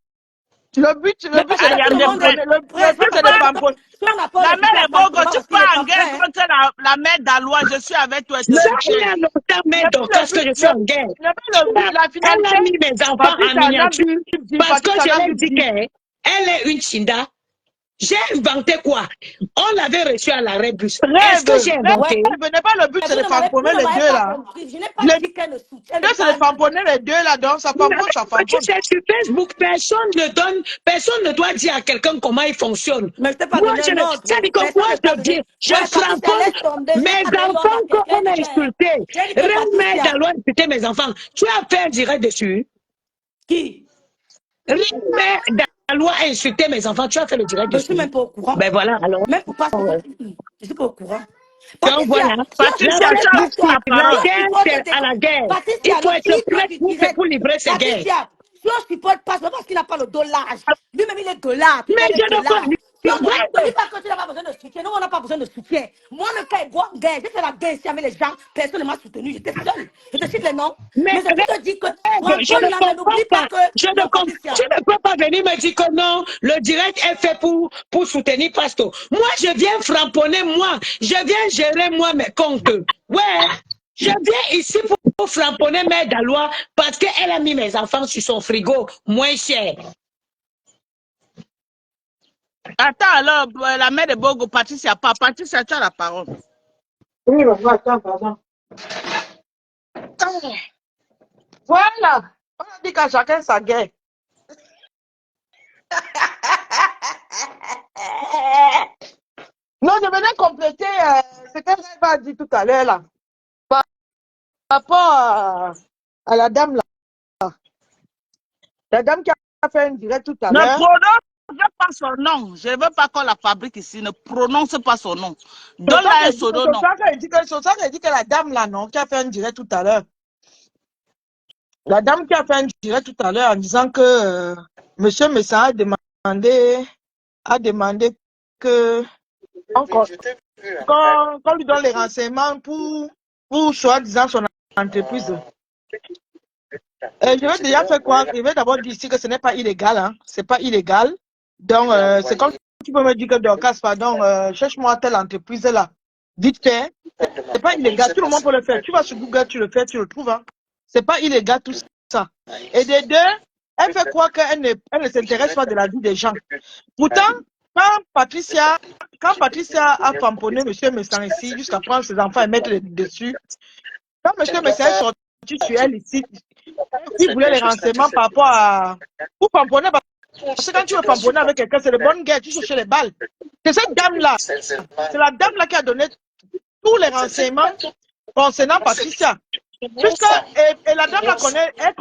le but, Mais c'est de parce que tout Ayam le des monde prêtres. est famponner. prêt. Le but, c'est de famponner. Si on n'a pas La le soutien mère à est ça, Bogo, c'est pas tu parce qu'il n'est pars en pas guerre prêt. contre la mère d'Alois. Je suis avec toi et te Ça soutiens. fait longtemps, mais Le donc, parce que but, je suis en guerre. le but, la Elle finalité, a mis mes enfants en Patrice en a miniature dit, parce que Patrice je en a l'ai dit dit. qu'elle est une chinda. J'ai inventé quoi? On l'avait reçu à l'arrêt bus. Est-ce que j'ai Ouais. inventé? Rêve, n'est pas le but, Mais c'est de vous famponner ne les m'avez deux pas là. compris. Je n'ai pas Le dit qu'elle ne soutient but, c'est de pas. famponner les deux là, donc ça famponne, ça Tu famponne. sais, sur Facebook, personne ne doit dire à quelqu'un comment il fonctionne. Mais je t'ai pas Moi, donné un ça ordre. dit que moi, Personne ne t'a je dis, donné. je Ouais, Patricia, frapponne laisse tomber. Je n'ai mes pas donné l'ordre à enfants quelqu'un. qu'on a insultés. J'ai dit que Reine Patricia. Mère insulté mes enfants. Tu as fait un direct dessus. Qui? Reine Mère a insulté mes enfants. Tu as fait le direct Je ne suis dessus. même pas au courant. Ben voilà, alors. Même pour pas. Je ne suis pas au courant. Donc Patricia, voilà, si on la Patricia, supporte tu pas as Facebook, pris toi, la si la parole. on guerre, supporte c'est à la guerre. Il Patricia, faut le être titre prêt du direct. pour livrer ces guerres. Patricia, si on supporte pas, c'est pas parce qu'il n'a pas le dos large. Lui-même, il est de là. Puis Mais elle je est de ne là. Si on ne peux dit pas que tu n'as pas besoin de soutien, nous, on n'a pas besoin de soutien. Moi, le cas est bon, guerre. J'ai fait la guerre ici avec les gens. Personne ne m'a soutenu. J'étais seule. Je te cite les noms. mais Mais c'est pour te dire que, je Franco, ne là, mais comprends n'oublie pas pas. que, Je ne non, comprends. Tu Patricia, ne peux pas venir me dire que non, le direct est fait pour soutenir Pasto. Moi, je viens frapponner moi. Je viens gérer moi mes comptes. Ouais. Je viens ici pour frapponner Mère Dalois parce qu'elle a mis mes enfants sur son frigo moins cher. Attends, alors, la mère de Bogo, Patricia, pas. Patricia, tu as la parole. Oui, attends, pardon. Voilà. On a dit qu'à chacun sa guerre. Non, je venais compléter ce que Rêve a dit tout à l'heure là. Par rapport à la dame là. La dame qui a fait un direct tout à Ne l'heure. prononce pas son nom. Je ne veux pas qu'on la fabrique ici. Ne prononce pas son nom. Donne-la un pseudo nom. C'est ça qu'elle dit que la dame là, non, qui a fait un direct tout à l'heure. La dame qui a fait un direct tout à l'heure en disant que Monsieur Messa a demandé que qu'on lui donne les renseignements pour soi-disant son entreprise. Je vais déjà faire quoi? Je vais d'abord dire ici que ce n'est pas illégal. Hein. Ce n'est pas illégal. Donc, c'est comme tu peux me dire que Dorcas, pardon, cherche-moi telle entreprise là. Vite fait. Ce n'est pas illégal. Tout le monde peut le faire. Tu vas sur Google, tu le fais, tu le trouves. Hein. Ce n'est pas illégal tout ça. Et des deux, elle fait croire qu'elle ne s'intéresse pas de la vie des gens. Pourtant, quand Patricia a pamponné M. Messan ici, jusqu'à prendre ses enfants et mettre dessus, quand M. Messan est sorti sur elle ici, il voulait les renseignements par rapport à... Pour pamponner, parce que quand tu veux pamponner avec quelqu'un, c'est de bonne guerre, tu cherches les balles. C'est cette dame-là, c'est la dame-là qui a donné tous les renseignements concernant Patricia. Puisque, et la dame, elle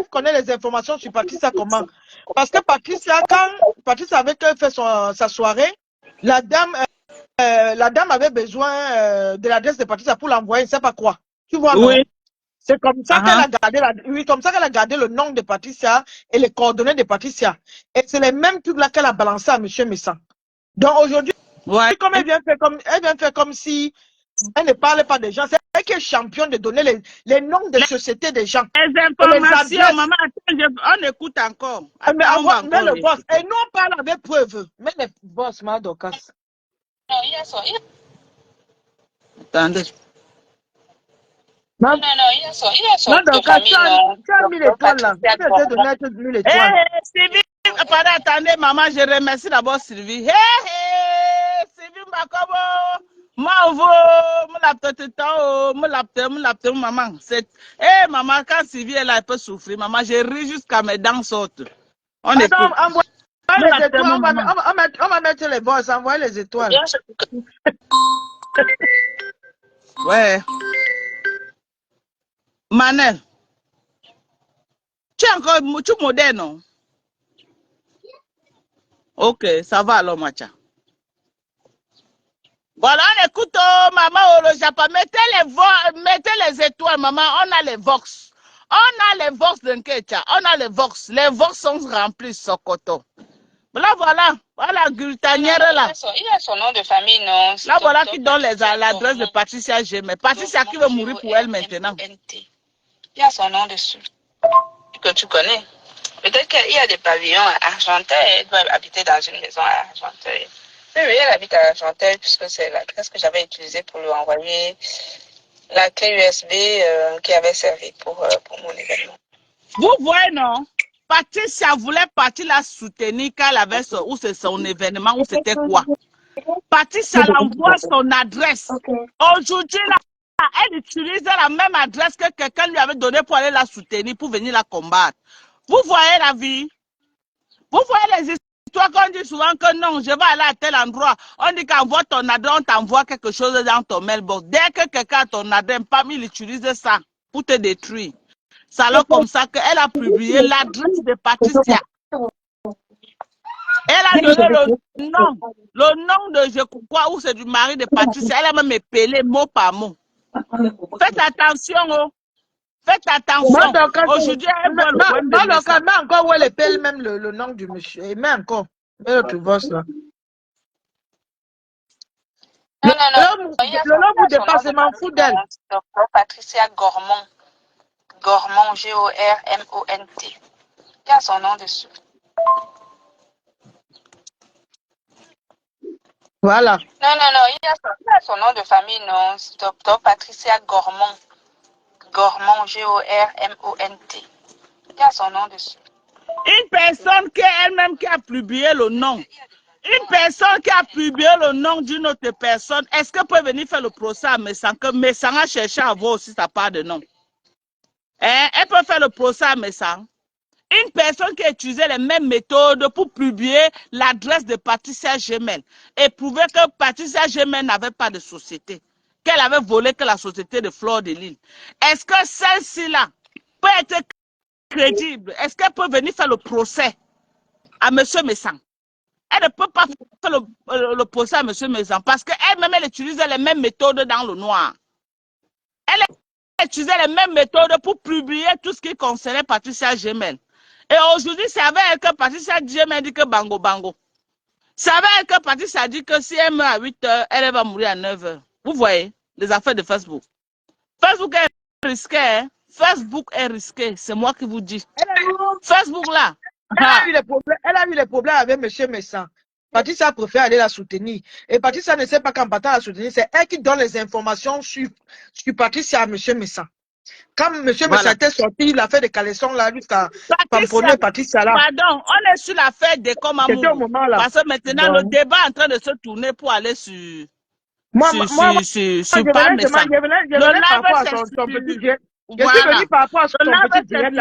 connaît les informations sur Patricia comment. Parce que Patricia, quand Patricia avait fait sa soirée, La dame avait besoin de l'adresse de Patricia pour l'envoyer, je ne sais pas quoi. Tu vois, non? Oui. C'est comme ça qu'elle a gardé comme ça qu'elle a gardé le nom de Patricia et les coordonnées de Patricia. Et c'est les mêmes trucs là qu'elle a balancé à M. Messan. Donc aujourd'hui, Ouais. comme elle vient faire comme si elle ne parle pas des gens. C'est elle qui est championne de donner les noms des sociétés des gens. Les informations, maman, attends, on écoute encore. Mais, Attends, on va mais encore le boss, et nous on parle avec preuve. Mais le boss, Madokas. Non, il y a son. Attendez. Non, il y a son de Madokas, famille, non. tu as mis l'étoile là. Tu as donné 1000 étoiles. Sylvie, pardon, attendez, maman, je remercie d'abord Sylvie. Sylvie Makobo, Mavo, maman. Maman, quand Sylvie est là, elle peut souffrir. Maman, je ris jusqu'à mes dents sautent. On écoute. Envoie les étoiles, on va mettre les boss, envoyer les étoiles. Ouais. Manel, tu es encore moderne, non? Ok, ça va alors, Macha. Voilà, on écoute, maman, le Japon. Mettez les étoiles, maman. On a les Vox. On a les Vox de Nkecha. On a les Vox. Les Vox sont remplis, Sokoto. Voilà, Gultanière là. Il a son nom de famille, non? Là, voilà qui donne l'adresse de Patricia Gémé. Patricia qui veut mourir pour elle maintenant. Il y a son nom dessus. Que tu connais. Peut-être qu'il y a des pavillons à Argenteuil. Elle doit habiter dans une maison à Argenteuil. Oui, elle habite à Argenteuil puisque c'est l'adresse que j'avais utilisée pour lui envoyer la clé USB qui avait servi pour mon événement. Vous voyez, non? Patricia voulait partir la soutenir quand elle avait son événement, ou c'était quoi? Patricia l'envoie son adresse. Aujourd'hui, elle utilise la même adresse que quelqu'un lui avait donnée pour aller la soutenir, pour venir la combattre. Vous voyez la vie? Vous voyez les histoires qu'on dit souvent que non, je vais aller à tel endroit. On dit qu'envoie ton adresse, on t'envoie quelque chose dans ton mailbox. Dès que quelqu'un a ton adresse, il utilise ça pour te détruire. C'est alors comme ça qu'elle a publié l'adresse de Patricia. Elle a donné le nom de je crois où c'est du mari de Patricia. Elle a même épelé mot par mot. Faites attention, oh. Faites attention. Aujourd'hui, elle voit le point de Madokas, mais encore où elle épelle même le nom du monsieur. Et mais encore. Mais l'autre boss là. Non. Le nom vous dépasse, je m'en fous d'elle. Patricia Gormont. Gormont, Gormont. Il y a son nom dessus. Voilà. Non, il y a son nom de famille, non. Dr. Patricia Gormont. Gormont, Gormont. Il y a son nom dessus. Une personne qui est elle-même qui a publié le nom. Une personne qui a publié le nom d'une autre personne, est-ce qu'elle peut venir faire le procès à Messan? Que Messan a cherché à voir aussi sa part de nom. Elle peut faire le procès à Messan. Une personne qui a utilisé les mêmes méthodes pour publier l'adresse de Patricia Gémel et prouver que Patricia Gémel n'avait pas de société, qu'elle avait volé que la société de Fleur de Lille. Est-ce que celle-ci-là peut être crédible? Est-ce qu'elle peut venir faire le procès à M. Messan? Elle ne peut pas faire le procès à M. Messan parce qu'elle-même, elle utilise les mêmes méthodes dans le noir. Elle utilisait les mêmes méthodes pour publier tout ce qui concernait Patricia Gémel. Et aujourd'hui, c'est avec elle que Patricia Gémel dit que bango. C'est avec elle que Patricia dit que si elle meurt à 8 h, elle va mourir à 9 h. Vous voyez les affaires de Facebook. Facebook est risqué. Hein? Facebook est risqué. C'est moi qui vous dis. Facebook là. Elle a eu les problèmes avec M. Messan. Patricia préfère aller la soutenir. Et Patricia ne sait pas qu'en partant la soutenir, c'est elle qui donne les informations sur Patricia à M. Messan. Quand M. Messan était sorti, il a fait des caleçons là jusqu'à tamponner Patricia là. Pardon, on est sur l'affaire des comme amour. Parce que maintenant, le débat est en train de se tourner pour aller sur Je venais par rapport à son petit direct. Je suis venu par rapport à son petit direct